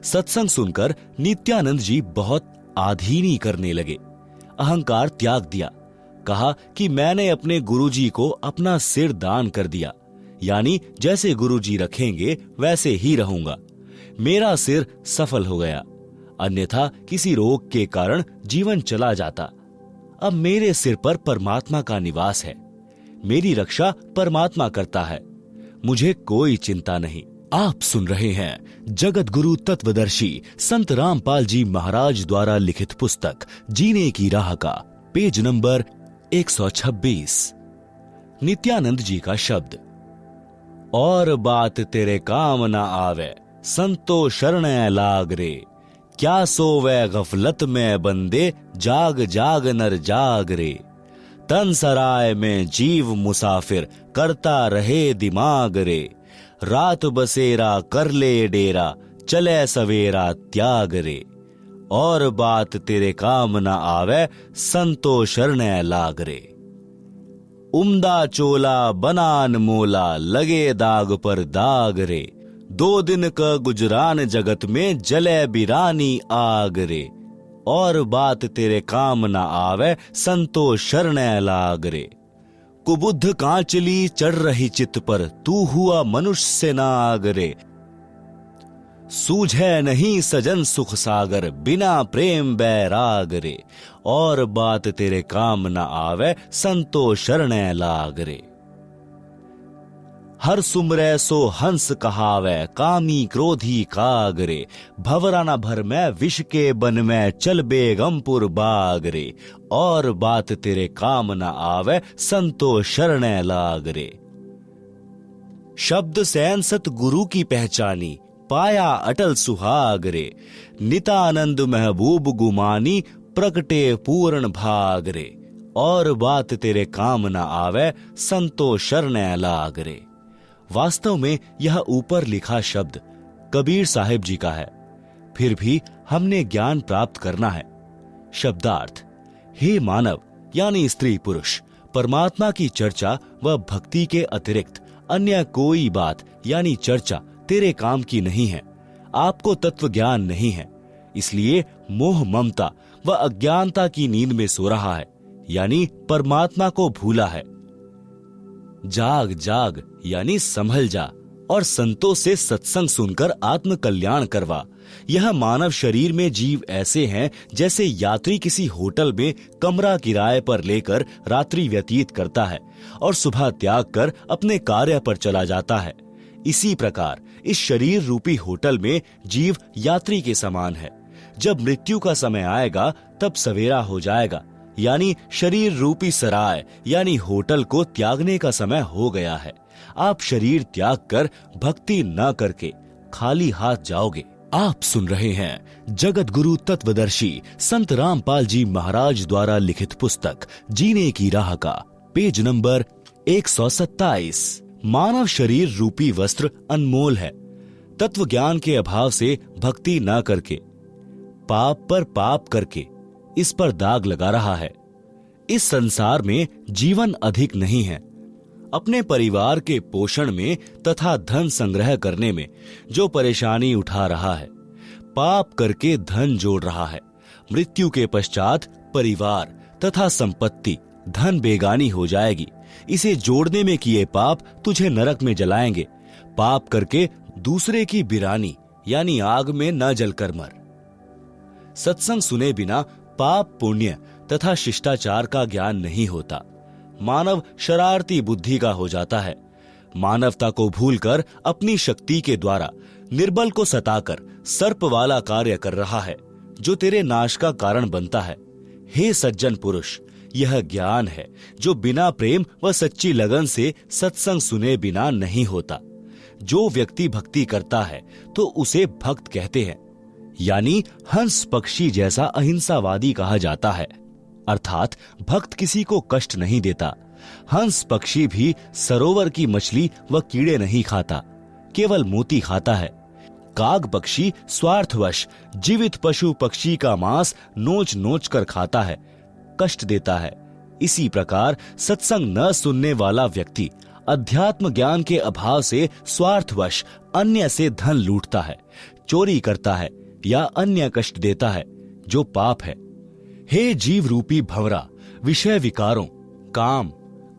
सत्संग सुनकर नित्यानंद जी बहुत आधीनी करने लगे, अहंकार त्याग दिया। कहा कि मैंने अपने गुरुजी को अपना सिर दान कर दिया, यानी जैसे गुरुजी रखेंगे वैसे ही रहूंगा। मेरा सिर सफल हो गया, अन्यथा किसी रोग के कारण जीवन चला जाता। अब मेरे सिर पर परमात्मा का निवास है, मेरी रक्षा परमात्मा करता है, मुझे कोई चिंता नहीं। आप सुन रहे हैं जगत गुरु तत्वदर्शी संत रामपाल जी महाराज द्वारा लिखित पुस्तक जीने की राह का पेज नंबर 126। नित्यानंद जी का शब्द। और बात तेरे काम न आवे, संतो शरण लाग रे, क्या सोवे गफलत में बंदे, जाग जाग नर जाग रे। तन सराय में जीव मुसाफिर, करता रहे दिमाग रे, रात बसेरा कर ले डेरा, चले सवेरा त्याग रे। और बात तेरे काम न आवे, संतो शरण लाग रे। उम्दा चोला बनान मोला, लगे दाग पर दाग रे, 2 दिन का गुजरान जगत में, जले बिरानी आग रे। और बात तेरे काम न आवे, संतो शरण लाग रे। कुबुद्ध कांचली चढ़ रही चित पर, तू हुआ मनुष्य से नाग रे। सूझे नहीं सजन सुख सागर, बिना प्रेम बैराग रे। और बात तेरे काम न आवे, संतो शरण लाग रे। हर सुमरे सो हंस कहावे, कामी क्रोधी काग रे। भवरा न भर में विष के बन में, चल बेगमपुर बाग रे। और बात तेरे काम न आवे, संतो शरण लाग रे। शब्द सैन सत गुरु की पहचानी, पाया अटल सुहाग रे। नितानंद महबूब गुमानी, प्रकटे पूर्ण भाग रे। और बात तेरे काम न आवे, संतो शरण लाग रे। वास्तव में यह ऊपर लिखा शब्द कबीर साहिब जी का है, फिर भी हमने ज्ञान प्राप्त करना है। शब्दार्थ। हे मानव यानी स्त्री पुरुष, परमात्मा की चर्चा व भक्ति के अतिरिक्त अन्य कोई बात यानी चर्चा तेरे काम की नहीं है। आपको तत्व ज्ञान नहीं है, इसलिए मोह ममता व अज्ञानता की नींद में सो रहा है, यानी परमात्मा को भूला है। जाग जाग यानी संभल जा और संतों से सत्संग सुनकर आत्म कल्याण करवा। यह मानव शरीर में जीव ऐसे हैं जैसे यात्री किसी होटल में कमरा किराए पर लेकर रात्रि व्यतीत करता है और सुबह त्याग कर अपने कार्य पर चला जाता है। इसी प्रकार इस शरीर रूपी होटल में जीव यात्री के समान है। जब मृत्यु का समय आएगा तब सवेरा हो जाएगा, यानी शरीर रूपी सराय यानी होटल को त्यागने का समय हो गया है। आप शरीर त्याग कर भक्ति न करके खाली हाथ जाओगे। आप सुन रहे हैं जगत गुरु तत्वदर्शी संत रामपाल जी महाराज द्वारा लिखित पुस्तक जीने की राह का पेज नंबर 127। मानव शरीर रूपी वस्त्र अनमोल है। तत्व ज्ञान के अभाव से भक्ति न करके, पाप पर पाप करके इस पर दाग लगा रहा है। इस संसार में जीवन अधिक नहीं है। अपने परिवार के पोषण में तथा धन संग्रह करने में जो परेशानी उठा रहा है, पाप करके धन जोड़ रहा है, मृत्यु के पश्चात परिवार तथा संपत्ति धन बेगानी हो जाएगी। इसे जोड़ने में किए पाप तुझे नरक में जलाएंगे। पाप करके दूसरे की बिरानी यानी आग में न जलकर मर। सत्संग सुने बिना पाप पुण्य तथा शिष्टाचार का ज्ञान नहीं होता। मानव शरारती बुद्धि का हो जाता है। मानवता को भूलकर अपनी शक्ति के द्वारा निर्बल को सताकर सर्प वाला कार्य कर रहा है, जो तेरे नाश का कारण बनता है। हे सज्जन पुरुष, यह ज्ञान है जो बिना प्रेम व सच्ची लगन से सत्संग सुने बिना नहीं होता। जो व्यक्ति भक्ति करता है तो उसे भक्त कहते हैं, यानी हंस पक्षी जैसा अहिंसावादी कहा जाता है। अर्थात भक्त किसी को कष्ट नहीं देता। हंस पक्षी भी सरोवर की मछली व कीड़े नहीं खाता, केवल मोती खाता है। काग पक्षी स्वार्थवश जीवित पशु पक्षी का मांस नोच नोच कर खाता है, कष्ट देता है। इसी प्रकार सत्संग न सुनने वाला व्यक्ति अध्यात्म ज्ञान के अभाव से स्वार्थवश अन्य से धन लूटता है, चोरी करता है या अन्य कष्ट देता है, जो पाप है। हे जीव रूपी भंवरा, विषय विकारों, काम,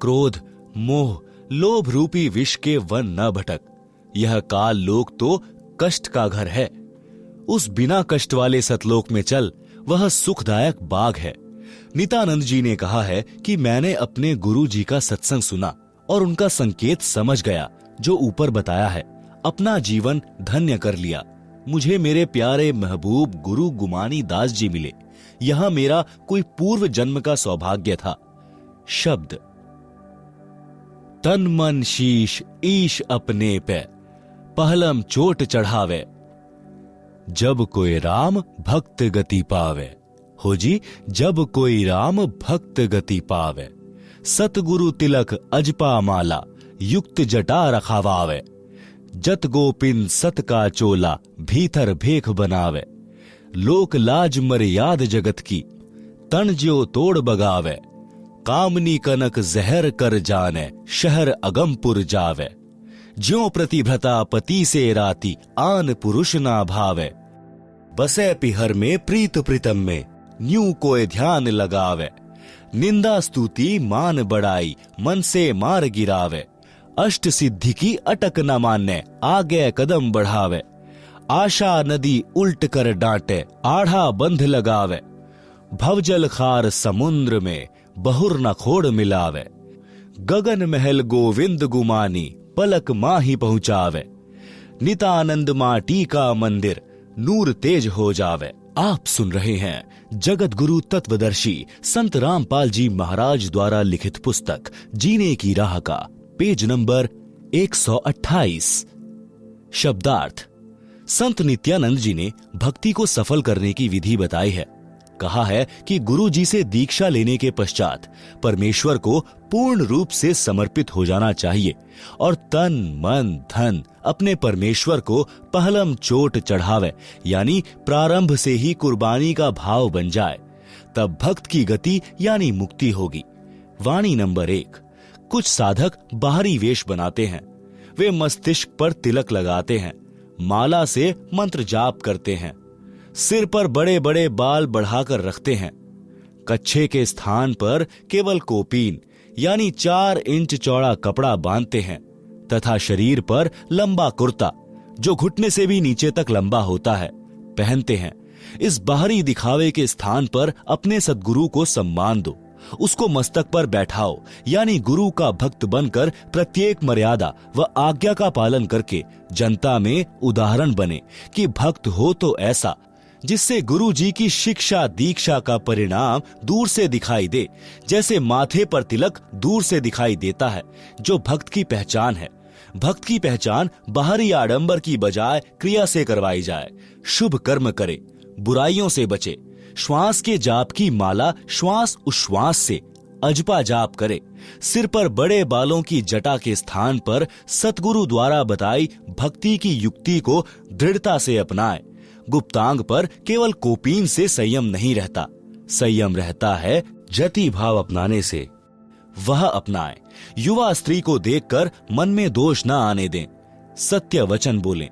क्रोध, मोह, लोभ रूपी विष के वन न भटक। यह काल लोक तो कष्ट का घर है। उस बिना कष्ट वाले सतलोक में चल, वह सुखदायक बाग है। नित्यानंद जी ने कहा है कि मैंने अपने गुरु जी का सत्संग सुना और उनका संकेत समझ गया जो ऊपर बताया है। अपना जीवन धन्य कर लिया। मुझे मेरे प्यारे महबूब गुरु गुमानी दास जी मिले। यह मेरा कोई पूर्व जन्म का सौभाग्य था। शब्द तन मन शीश ईश अपने पे, पहलम चोट चढ़ावे, जब कोई राम भक्त गति पावे। हो जी, जब कोई राम भक्त गति पावे, सतगुरु तिलक अजपा माला, युक्त जटा रखावावे। जत गोपिन सत का चोला, भीतर भेख बनावे। लोक लाज मर्याद जगत की, तन ज्यो तोड़ बगावे। कामनी कनक जहर कर जाने, शहर अगमपुर जावे। ज्यो प्रतिभ्रता पति से राती, आन पुरुष ना भावे। बसे पिहर में प्रीत प्रीतम में, न्यू कोई ध्यान लगावे। निंदा स्तुति मान बड़ाई, मन से मार गिरावे। अष्ट सिद्धि की अटक न माने, आगे कदम बढ़ावे। आशा नदी उल्ट कर डांटे, आढ़ा बंध लगावे। भवजल खार समुद्र में, बहुर न खोड़ मिलावे। गगन महल गोविंद गुमानी, पलक माही पहुंचावे। नित्यानंद माटी का मंदिर, नूर तेज हो जावे। आप सुन रहे हैं जगत गुरु तत्वदर्शी संत रामपाल जी महाराज द्वारा लिखित पुस्तक जीने की राह का पेज नंबर 128। शब्दार्थ। संत नित्यानंद जी ने भक्ति को सफल करने की विधि बताई है। कहा है कि गुरु जी से दीक्षा लेने के पश्चात परमेश्वर को पूर्ण रूप से समर्पित हो जाना चाहिए और तन मन धन अपने परमेश्वर को पहलम चोट चढ़ावे, यानी प्रारंभ से ही कुर्बानी का भाव बन जाए। तब भक्त की गति यानी मुक्ति होगी। वाणी नंबर 1। कुछ साधक बाहरी वेश बनाते हैं। वे मस्तिष्क पर तिलक लगाते हैं, माला से मंत्र जाप करते हैं, सिर पर बड़े बड़े बाल बढ़ाकर रखते हैं। कच्छे के स्थान पर केवल कोपीन यानी 4 इंच चौड़ा कपड़ा बांधते हैं तथा शरीर पर लंबा कुर्ता, जो घुटने से भी नीचे तक लंबा होता है, पहनते हैं। इस बाहरी दिखावे के स्थान पर अपने सद्गुरु को सम्मान दो, उसको मस्तक पर बैठाओ, यानी गुरु का भक्त बनकर प्रत्येक मर्यादा व आज्ञा का पालन करके जनता में उदाहरण बने कि भक्त हो तो ऐसा, जिससे गुरु जी की शिक्षा दीक्षा का परिणाम दूर से दिखाई दे, जैसे माथे पर तिलक दूर से दिखाई देता है, जो भक्त की पहचान है। भक्त की पहचान बाहरी आडंबर की बजाय क्रिया से करवाई जाए। शुभ कर्म करे, बुराइयों से बचे, श्वास के जाप की माला श्वास उश्वास से अजपा जाप करे, सिर पर बड़े बालों की जटा के स्थान पर सतगुरु द्वारा बताई भक्ति की युक्ति को दृढ़ता से अपनाए। गुप्तांग पर केवल कोपीन से संयम नहीं रहता, संयम रहता है जति भाव अपनाने से, वह अपनाए। युवा स्त्री को देखकर मन में दोष न आने दें, सत्य वचन बोलें।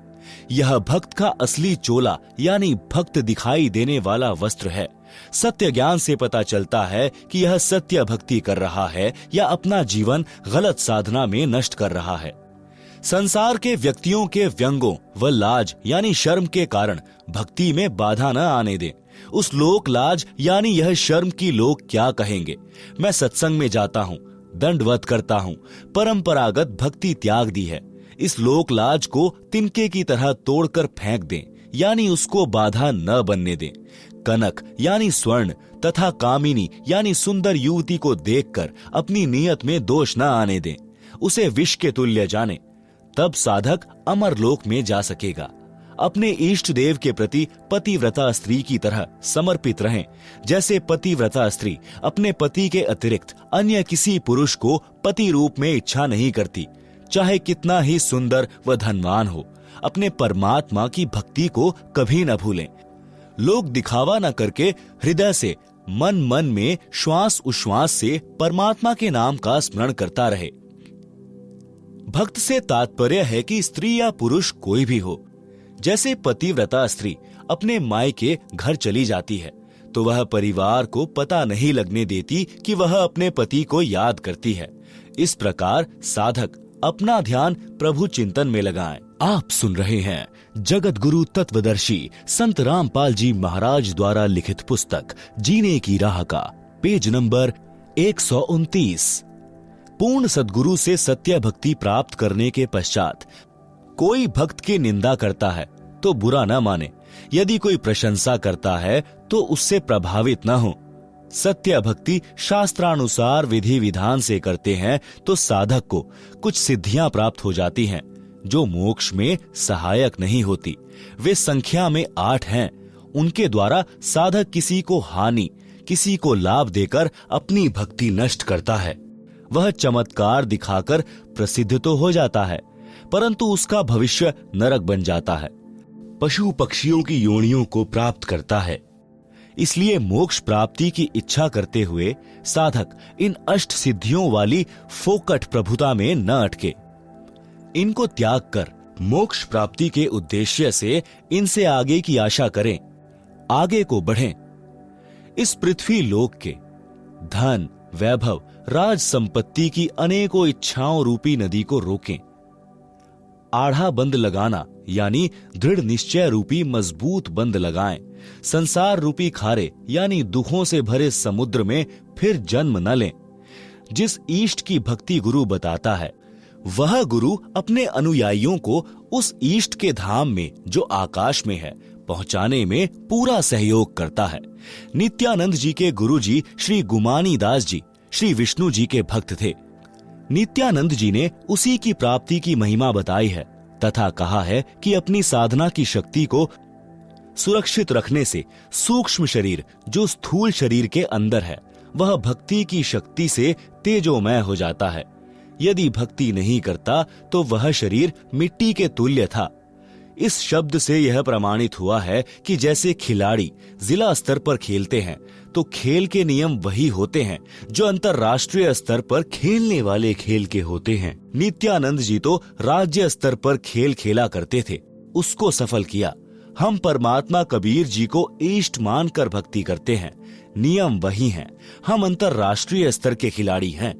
यह भक्त का असली चोला यानी भक्त दिखाई देने वाला वस्त्र है। सत्य ज्ञान से पता चलता है कि यह सत्य भक्ति कर रहा है या अपना जीवन गलत साधना में नष्ट कर रहा है। संसार के व्यक्तियों के व्यंगों व लाज यानी शर्म के कारण भक्ति में बाधा न आने दें। उस लोक लाज यानी यह शर्म की लोग क्या कहेंगे। मैं सत्संग में जाता हूँ, दंडवत करता हूँ, परंपरागत भक्ति त्याग दी है। इस लोक लाज को तिनके की तरह तोड़कर फेंक दें, यानी उसको बाधा न बनने दें। कनक यानी स्वर्ण तथा कामिनी यानी सुंदर युवती को देखकर अपनी नियत में दोष न आने दें, उसे विष के तुल्य जाने, तब साधक अमर लोक में जा सकेगा। अपने इष्ट देव के प्रति पतिव्रता स्त्री की तरह समर्पित रहें, जैसे पतिव्रता स्त्री अपने पति के अतिरिक्त अन्य किसी पुरुष को पति रूप में इच्छा नहीं करती, चाहे कितना ही सुंदर व धनवान हो। अपने परमात्मा की भक्ति को कभी न भूलें। लोग दिखावा न करके हृदय से मन मन में श्वास उश्वास से परमात्मा के नाम का स्मरण करता रहे। भक्त से तात्पर्य है कि स्त्री या पुरुष कोई भी हो। जैसे पतिव्रता स्त्री अपने मायके घर चली जाती है तो वह परिवार को पता नहीं लगने देती कि वह अपने पति को याद करती है। इस प्रकार साधक अपना ध्यान प्रभु चिंतन में लगाएं। आप सुन रहे हैं जगत गुरु तत्वदर्शी संत रामपाल जी महाराज द्वारा लिखित पुस्तक जीने की राह का पेज नंबर 129। पूर्ण सद्गुरु से सत्य भक्ति प्राप्त करने के पश्चात कोई भक्त की निंदा करता है तो बुरा न माने, यदि कोई प्रशंसा करता है तो उससे प्रभावित न हो। सत्य भक्ति शास्त्रानुसार विधि विधान से करते हैं तो साधक को कुछ सिद्धियां प्राप्त हो जाती हैं जो मोक्ष में सहायक नहीं होती। वे संख्या में 8 हैं। उनके द्वारा साधक किसी को हानि किसी को लाभ देकर अपनी भक्ति नष्ट करता है। वह चमत्कार दिखाकर प्रसिद्ध तो हो जाता है परंतु उसका भविष्य नरक बन जाता है, पशु पक्षियों की योनियों को प्राप्त करता है। इसलिए मोक्ष प्राप्ति की इच्छा करते हुए साधक इन अष्ट सिद्धियों वाली फोकट प्रभुता में न अटके। इनको त्याग कर मोक्ष प्राप्ति के उद्देश्य से इनसे आगे की आशा करें, आगे को बढ़ें। इस पृथ्वी लोक के धन वैभव राज संपत्ति की अनेकों इच्छाओं रूपी नदी को रोकें। आढ़ा बंद लगाना यानी दृढ़ निश्चय रूपी मजबूत बंद लगाएं। संसार रूपी खारे यानी दुखों से भरे समुद्र में फिर जन्म न लें। जिस ईष्ट की भक्ति गुरु बताता है वह गुरु अपने अनुयायियों को उस ईष्ट के धाम में जो आकाश में है पहुंचाने में पूरा सहयोग करता है। नित्यानंद जी के गुरु जी श्री गुमानी दास जी श्री विष्णु जी के भक्त थे। नित्यानंद जी ने उसी की प्राप्ति की महिमा बताई है तथा कहा है कि अपनी साधना की शक्ति को सुरक्षित रखने से सूक्ष्म शरीर जो स्थूल शरीर के अंदर है वह भक्ति की शक्ति से तेजोमय हो जाता है। यदि भक्ति नहीं करता तो वह शरीर मिट्टी के तुल्य था। इस शब्द से यह प्रमाणित हुआ है कि जैसे खिलाड़ी जिला स्तर पर खेलते हैं तो खेल के नियम वही होते हैं जो अंतर्राष्ट्रीय स्तर पर खेलने वाले खेल के होते हैं। नित्यानंद जी तो राज्य स्तर पर खेल खेला करते थे, उसको सफल किया। हम परमात्मा कबीर जी को इष्ट मानकर भक्ति करते हैं, नियम वही हैं। हम अंतर्राष्ट्रीय स्तर के खिलाड़ी हैं।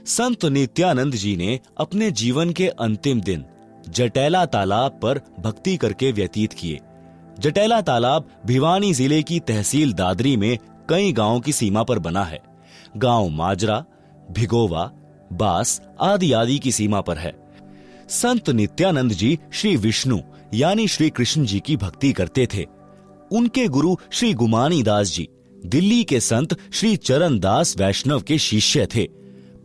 संत नित्यानंद जी ने अपने जीवन के अंतिम दिन जटैला तालाब पर भक्ति करके व्यतीत किए। जटैला तालाब भिवानी जिले की तहसील दादरी में कई गांवों की सीमा पर बना है। गांव माजरा, भिगोवा, बास आदि आदि की सीमा पर है। संत नित्यानंद जी श्री विष्णु यानी श्री कृष्ण जी की भक्ति करते थे। उनके गुरु श्री गुमानी दास जी दिल्ली के संत श्री चरण दास वैष्णव के शिष्य थे।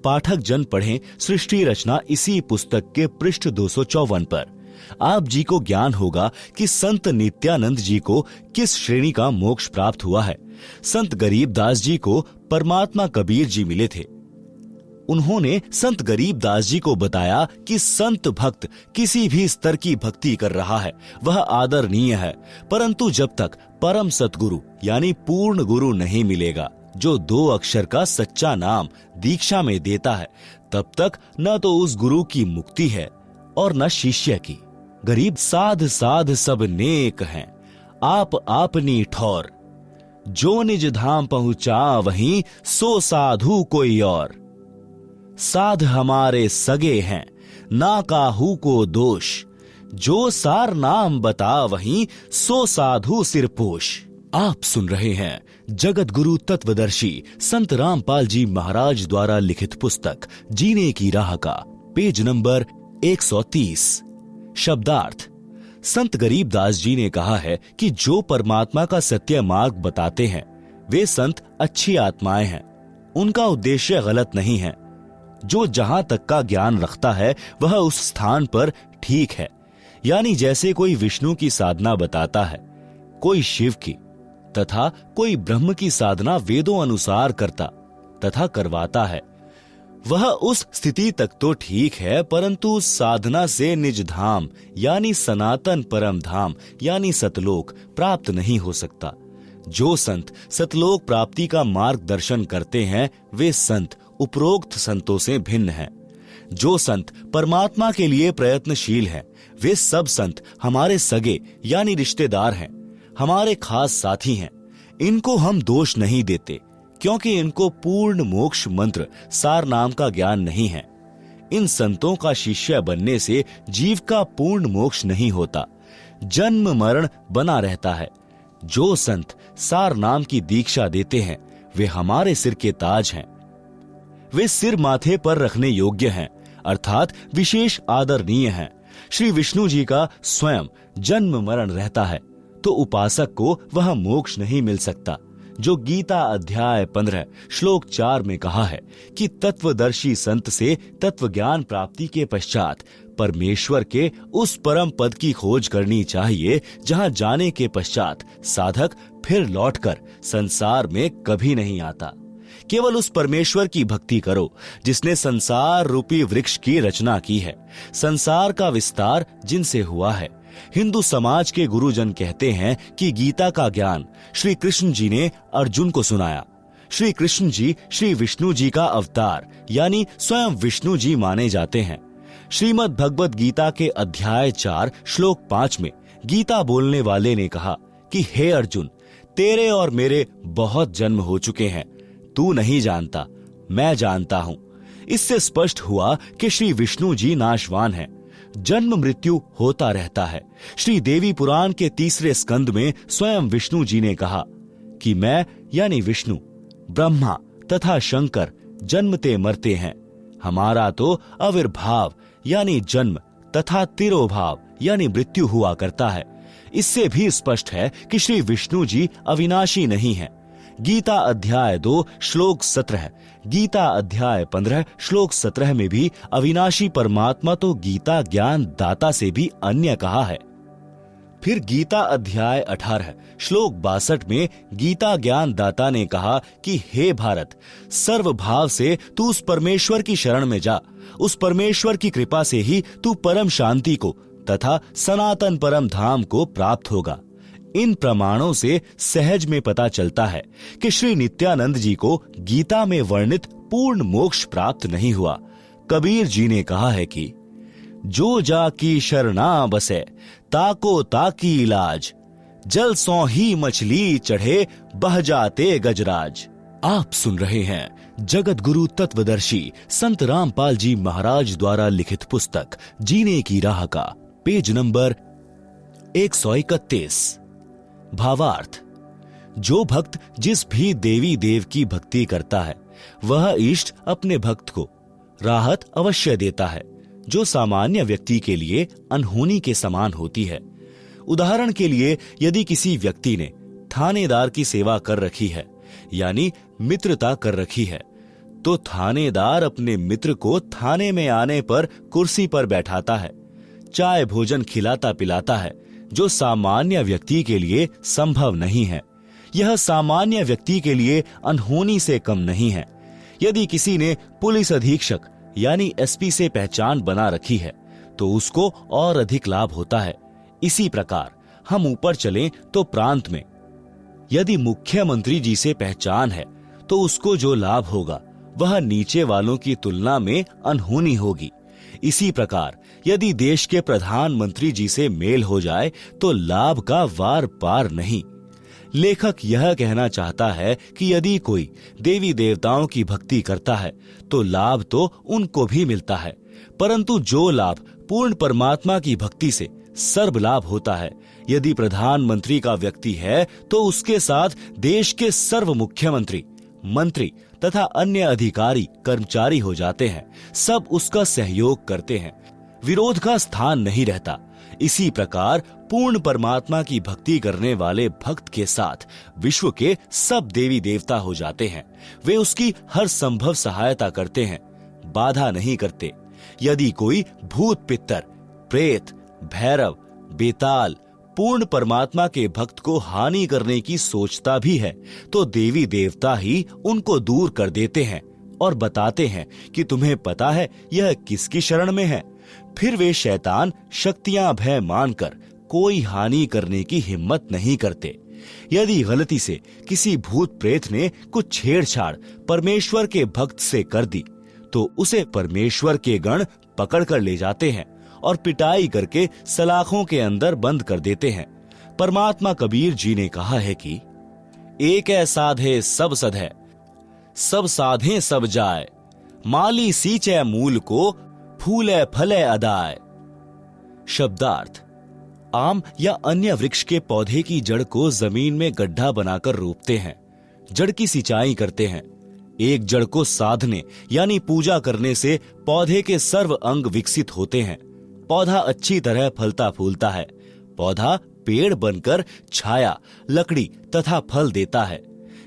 पाठक जन पढ़ें सृष्टि रचना इसी पुस्तक के पृष्ठ 254 पर। आप जी को ज्ञान होगा कि संत नित्यानंद जी को किस श्रेणी का मोक्ष प्राप्त हुआ है। संत गरीबदास जी को परमात्मा कबीर जी मिले थे। उन्होंने संत गरीबदास जी को बताया कि संत भक्त किसी भी स्तर की भक्ति कर रहा है वह आदरणीय है, परंतु जब तक परम सतगुरु यानी पूर्ण गुरु नहीं मिलेगा जो 2 अक्षर का सच्चा नाम दीक्षा में देता है, तब तक न तो उस गुरु की मुक्ति है और न शिष्य की। गरीब साध साध सब नेक हैं, आप आपनी ठौर, जो निज धाम पहुंचा वहीं सो साधु कोई और। साध हमारे सगे हैं ना काहू को दोष, जो सार नाम बता वहीं सो साधु सिरपोश। आप सुन रहे हैं जगत गुरु तत्वदर्शी संत रामपाल जी महाराज द्वारा लिखित पुस्तक जीने की राह का पेज नंबर 130। शब्दार्थ। संत गरीबदास जी ने कहा है कि जो परमात्मा का सत्य मार्ग बताते हैं वे संत अच्छी आत्माएं हैं, उनका उद्देश्य गलत नहीं है। जो जहां तक का ज्ञान रखता है वह उस स्थान पर ठीक है। यानी जैसे कोई विष्णु की साधना बताता है, कोई शिव की तथा कोई ब्रह्म की साधना वेदों अनुसार करता तथा करवाता है, वह उस स्थिति तक तो ठीक है, परंतु साधना से निज धाम यानी सनातन परम धाम यानी सतलोक प्राप्त नहीं हो सकता। जो संत सतलोक प्राप्ति का मार्गदर्शन करते हैं वे संत उपरोक्त संतों से भिन्न हैं। जो संत परमात्मा के लिए प्रयत्नशील हैं वे सब संत हमारे सगे यानी रिश्तेदार हैं, हमारे खास साथी हैं। इनको हम दोष नहीं देते क्योंकि इनको पूर्ण मोक्ष मंत्र सार नाम का ज्ञान नहीं है। इन संतों का शिष्य बनने से जीव का पूर्ण मोक्ष नहीं होता, जन्म मरण बना रहता है। जो संत सार नाम की दीक्षा देते हैं वे हमारे सिर के ताज हैं। वे सिर माथे पर रखने योग्य हैं, अर्थात विशेष आदरणीय हैं। श्री विष्णु जी का स्वयं जन्म मरण रहता है तो उपासक को वह मोक्ष नहीं मिल सकता। जो गीता अध्याय 15 श्लोक 4 में कहा है कि तत्वदर्शी संत से तत्व ज्ञान प्राप्ति के पश्चात परमेश्वर के उस परम पद की खोज करनी चाहिए जहां जाने के पश्चात साधक फिर लौटकर संसार में कभी नहीं आता। केवल उस परमेश्वर की भक्ति करो जिसने संसार रूपी वृक्ष की रचना की है, संसार का विस्तार जिनसे हुआ है। हिंदू समाज के गुरुजन कहते हैं कि गीता का ज्ञान श्री कृष्ण जी ने अर्जुन को सुनाया। श्री कृष्ण जी श्री विष्णु जी का अवतार यानी स्वयं विष्णु जी माने जाते हैं। श्रीमद् भगवत गीता के अध्याय 4 श्लोक 5 में गीता बोलने वाले ने कहा कि हे अर्जुन, तेरे और मेरे बहुत जन्म हो चुके हैं, तू नहीं जानता, मैं जानता हूं। इससे स्पष्ट हुआ कि श्री विष्णु जी नाशवान हैं, जन्म मृत्यु होता रहता है। श्री देवी पुराण के 3 स्कंद में स्वयं विष्णु जी ने कहा कि मैं यानी विष्णु, ब्रह्मा तथा शंकर जन्मते मरते हैं, हमारा तो आविर्भाव यानी जन्म तथा तिरोभाव यानी मृत्यु हुआ करता है। इससे भी स्पष्ट है कि श्री विष्णु जी अविनाशी नहीं हैं। गीता अध्याय 2 श्लोक 17, गीता अध्याय 15 श्लोक 17 में भी अविनाशी परमात्मा तो गीता ज्ञान दाता से भी अन्य कहा है। फिर गीता अध्याय 18 श्लोक 62 में गीता ज्ञान दाता ने कहा कि हे भारत, सर्व भाव से तू उस परमेश्वर की शरण में जा, उस परमेश्वर की कृपा से ही तू परम शांति को तथा सनातन परम धाम को प्राप्त होगा। इन प्रमाणों से सहज में पता चलता है कि श्री नित्यानंद जी को गीता में वर्णित पूर्ण मोक्ष प्राप्त नहीं हुआ। कबीर जी ने कहा है कि जो जाकी शरणा बसे ताको ताकी इलाज, जल सौ ही मछली चढ़े बह जाते गजराज। आप सुन रहे हैं जगत गुरु तत्वदर्शी संत रामपाल जी महाराज द्वारा लिखित पुस्तक जीने की राह का पेज नंबर 131। भावार्थ। जो भक्त जिस भी देवी देव की भक्ति करता है वह इष्ट अपने भक्त को राहत अवश्य देता है, जो सामान्य व्यक्ति के लिए अनहोनी के समान होती है। उदाहरण के लिए यदि किसी व्यक्ति ने थानेदार की सेवा कर रखी है यानी मित्रता कर रखी है, तो थानेदार अपने मित्र को थाने में आने पर कुर्सी पर बैठाता है, चाय भोजन खिलाता पिलाता है, जो सामान्य व्यक्ति के लिए संभव नहीं है। यह सामान्य व्यक्ति के लिए अनहोनी से कम नहीं है। यदि किसी ने पुलिस अधीक्षक यानी एसपी से पहचान बना रखी है तो उसको और अधिक लाभ होता है। इसी प्रकार हम ऊपर चलें तो प्रांत में यदि मुख्यमंत्री जी से पहचान है तो उसको जो लाभ होगा वह नीचे वालों की तुलना में अनहोनी होगी। इसी प्रकार यदि देश के प्रधानमंत्री जी से मेल हो जाए तो लाभ का वार पार नहीं। लेखक यह कहना चाहता है कि यदि कोई देवी देवताओं की भक्ति करता है तो लाभ तो उनको भी मिलता है, परंतु जो लाभ पूर्ण परमात्मा की भक्ति से सर्व लाभ होता है, यदि प्रधानमंत्री का व्यक्ति है तो उसके साथ देश के सर्व मुख्यमंत्री, मंत्री तथा अन्य अधिकारी कर्मचारी हो जाते हैं। सब उसका सहयोग करते हैं, विरोध का स्थान नहीं रहता। इसी प्रकार पूर्ण परमात्मा की भक्ति करने वाले भक्त के साथ विश्व के सब देवी देवता हो जाते हैं। वे उसकी हर संभव सहायता करते हैं, बाधा नहीं करते। यदि कोई भूत पित्तर, प्रेत, भैरव, बेताल पूर्ण परमात्मा के भक्त को हानि करने की सोचता भी है तो देवी देवता ही उनको दूर कर देते हैं और बताते हैं कि तुम्हें पता है यह किसकी शरण में है। फिर वे शैतान शक्तियां भय मानकर कोई हानि करने की हिम्मत नहीं करते। यदि गलती से किसी भूत प्रेत ने कुछ छेड़छाड़ परमेश्वर के भक्त से कर दी तो उसे परमेश्वर के गण पकड़ कर ले जाते हैं और पिटाई करके सलाखों के अंदर बंद कर देते हैं। परमात्मा कबीर जी ने कहा है कि एक है साधे सब सधे, सब साधे सब जाए, माली सींचे मूल को, फूले फले अदाय। शब्दार्थ, आम या अन्य वृक्ष के पौधे की जड़ को जमीन में गड्ढा बनाकर रोपते हैं, जड़ की सिंचाई करते हैं। एक जड़ को साधने यानी पूजा करने से पौधे के सर्व अंग विकसित होते हैं। पौधा अच्छी तरह फलता फूलता है। पौधा पेड़ बनकर छाया, लकड़ी तथा फल देता है।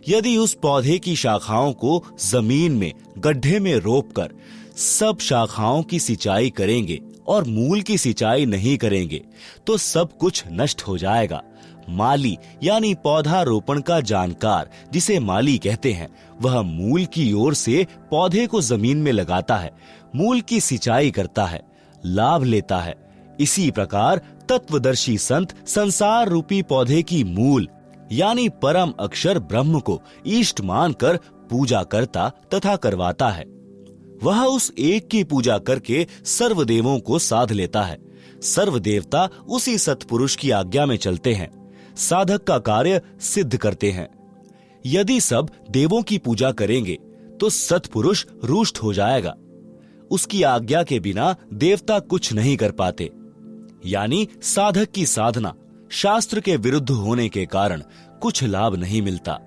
यदि उस पौधे की शाखाओं को जमीन में गड्ढे में रोपकर सब शाखाओं की सिंचाई करेंगे और मूल की सिंचाई नहीं करेंगे तो सब कुछ नष्ट हो जाएगा। माली यानी पौधा रोपण का जानकार, जिसे माली कहते हैं, वह मूल की ओर से पौधे को जमीन में लगाता है, मूल की सिंचाई करता है, लाभ लेता है। इसी प्रकार तत्वदर्शी संत संसार रूपी पौधे की मूल यानी परम अक्षर ब्रह्म को इष्ट मानकर पूजा करता तथा करवाता है। वह उस एक की पूजा करके सर्व देवों को साध लेता है। सर्व देवता उसी सत्पुरुष की आज्ञा में चलते हैं, साधक का कार्य सिद्ध करते हैं। यदि सब देवों की पूजा करेंगे तो सत्पुरुष रुष्ट हो जाएगा। उसकी आज्ञा के बिना देवता कुछ नहीं कर पाते। यानी साधक की साधना शास्त्र के विरुद्ध होने के कारण कुछ लाभ नहीं मिलता।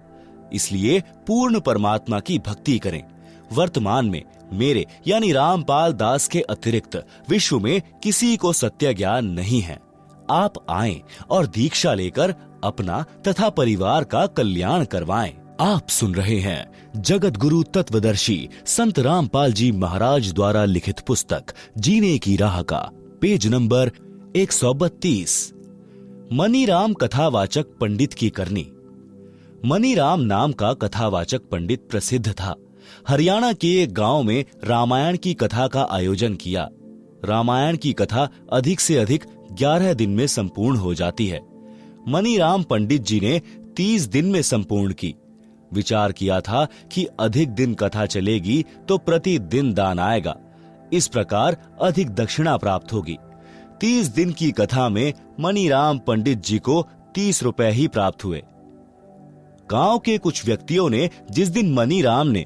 इसलिए पूर्ण परमात्मा की भक्ति करें। वर्तमान में मेरे यानी रामपाल दास के अतिरिक्त विश्व में किसी को सत्य ज्ञान नहीं है। आप आएं और दीक्षा लेकर अपना तथा परिवार का कल्याण करवाएं। आप सुन रहे हैं जगत गुरु तत्वदर्शी संत रामपाल जी महाराज द्वारा लिखित पुस्तक जीने की राह का पेज नंबर 132। मनीराम कथावाचक पंडित की करनी। मनीराम नाम का कथावाचक पंडित प्रसिद्ध था। हरियाणा के एक गांव में रामायण की कथा का आयोजन किया। रामायण की कथा अधिक से अधिक 11 दिन में संपूर्ण हो जाती है। मनीराम पंडित जी ने 30 दिन में संपूर्ण की। विचार किया था कि अधिक दिन कथा चलेगी तो प्रतिदिन दान आएगा, इस प्रकार अधिक दक्षिणा प्राप्त होगी। 30 दिन की कथा में मनीराम पंडित जी को 30 रुपए ही प्राप्त हुए। गांव के कुछ व्यक्तियों ने जिस दिन मनीराम ने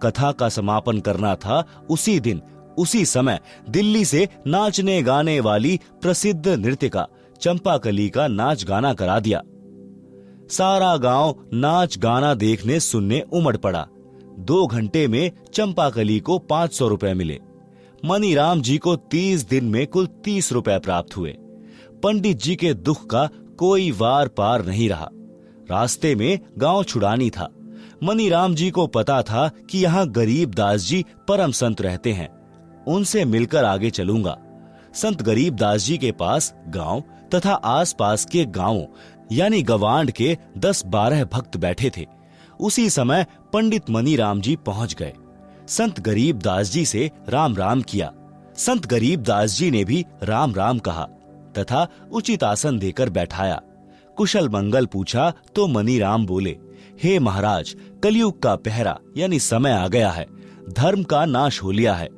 कथा का समापन करना था उसी दिन उसी समय दिल्ली से नाचने गाने वाली प्रसिद्ध नृत्यिका चंपाकली का नाच गाना करा दिया। सारा गांव नाच गाना देखने सुनने उमड़ पड़ा। 2 घंटे में चंपाकली को 500 रुपए मिले। मनीराम जी को 30 दिन में कुल 30 रुपए प्राप्त हुए। पंडित जी के दुख का कोई वार पार नहीं रहा। रास्ते में गांव छुड़ानी था। मनीराम जी को पता था कि यहाँ गरीब दास जी परम संत रहते हैं, उनसे मिलकर आगे चलूंगा। संत गरीब दास जी के पास गांव तथा आसपास के गांवों यानी गवांड के 10-12 भक्त बैठे थे। उसी समय पंडित मनीराम जी पहुंच गए। संत गरीब दास जी से राम राम किया। संत गरीब दास जी ने भी राम राम कहा तथा उचित आसन देकर बैठाया। कुशल मंगल पूछा तो मनीराम बोले, हे महाराज, कलयुग का पहरा यानी समय आ गया है। धर्म का नाश हो लिया है,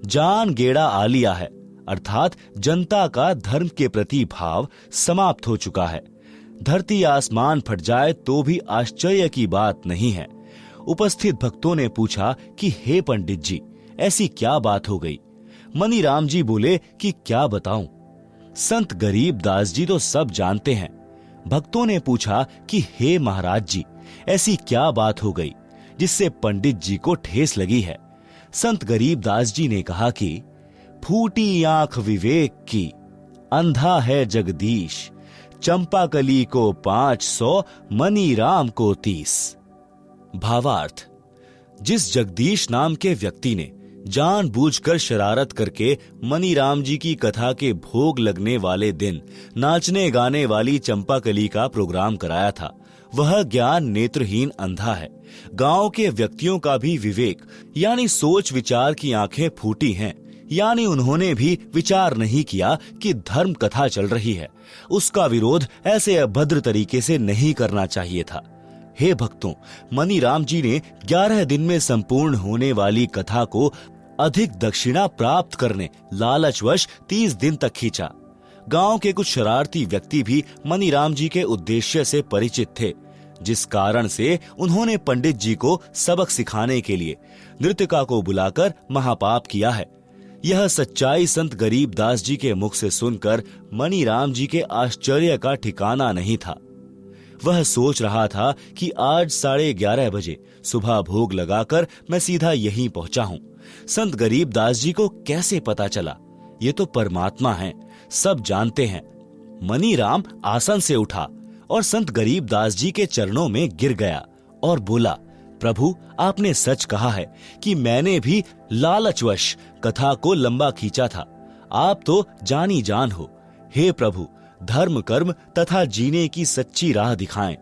जान गेड़ा आ लिया है, अर्थात जनता का धर्म के प्रति भाव समाप्त हो चुका है। धरती आसमान फट जाए तो भी आश्चर्य की बात नहीं है। उपस्थित भक्तों ने पूछा कि हे पंडित जी, ऐसी क्या बात हो गई? मनीराम जी बोले कि क्या बताऊं, संत गरीब दास जी तो सब जानते हैं। भक्तों ने पूछा कि हे महाराज जी, ऐसी क्या बात हो गई जिससे पंडित जी को ठेस लगी है? संत गरीब दास जी ने कहा कि फूटी आंख विवेक की, अंधा है जगदीश, चंपाकली को 500, मनीराम को 30। भावार्थ, जिस जगदीश नाम के व्यक्ति ने जानबूझकर शरारत करके मनीराम जी की कथा के भोग लगने वाले दिन नाचने गाने वाली चंपाकली का प्रोग्राम कराया था, वह ज्ञान नेत्रहीन अंधा है। गांव के व्यक्तियों का भी विवेक यानी सोच विचार की आंखें फूटी हैं, यानी उन्होंने भी विचार नहीं किया कि धर्म कथा चल रही है, उसका विरोध ऐसे अभद्र तरीके से नहीं करना चाहिए था। हे भक्तों, मनीराम जी ने 11 दिन में संपूर्ण होने वाली कथा को अधिक दक्षिणा प्राप्त करने लालचवश 30 दिन तक खींचा। गांव के कुछ शरारती व्यक्ति भी मनीराम जी के उद्देश्य से परिचित थे, जिस कारण से उन्होंने पंडित जी को सबक सिखाने के लिए नृत्यिका को बुलाकर महापाप किया है। यह सच्चाई संत गरीब दास जी के मुख से सुनकर मनीराम जी के आश्चर्य का ठिकाना नहीं था। वह सोच रहा था कि आज 11:30 बजे सुबह भोग लगाकर मैं सीधा यहीं पहुंचा हूं। संत गरीब दास जी को कैसे पता चला? ये तो परमात्मा हैं, सब जानते हैं। मनीराम आसन से उठा और संत गरीब दास जी के चरणों में गिर गया और बोला, प्रभु, आपने सच कहा है कि मैंने भी लालचवश कथा को लंबा खींचा था। आप तो जानी जान हो। हे प्रभु, धर्म कर्म तथा जीने की सच्ची राह दिखाएं।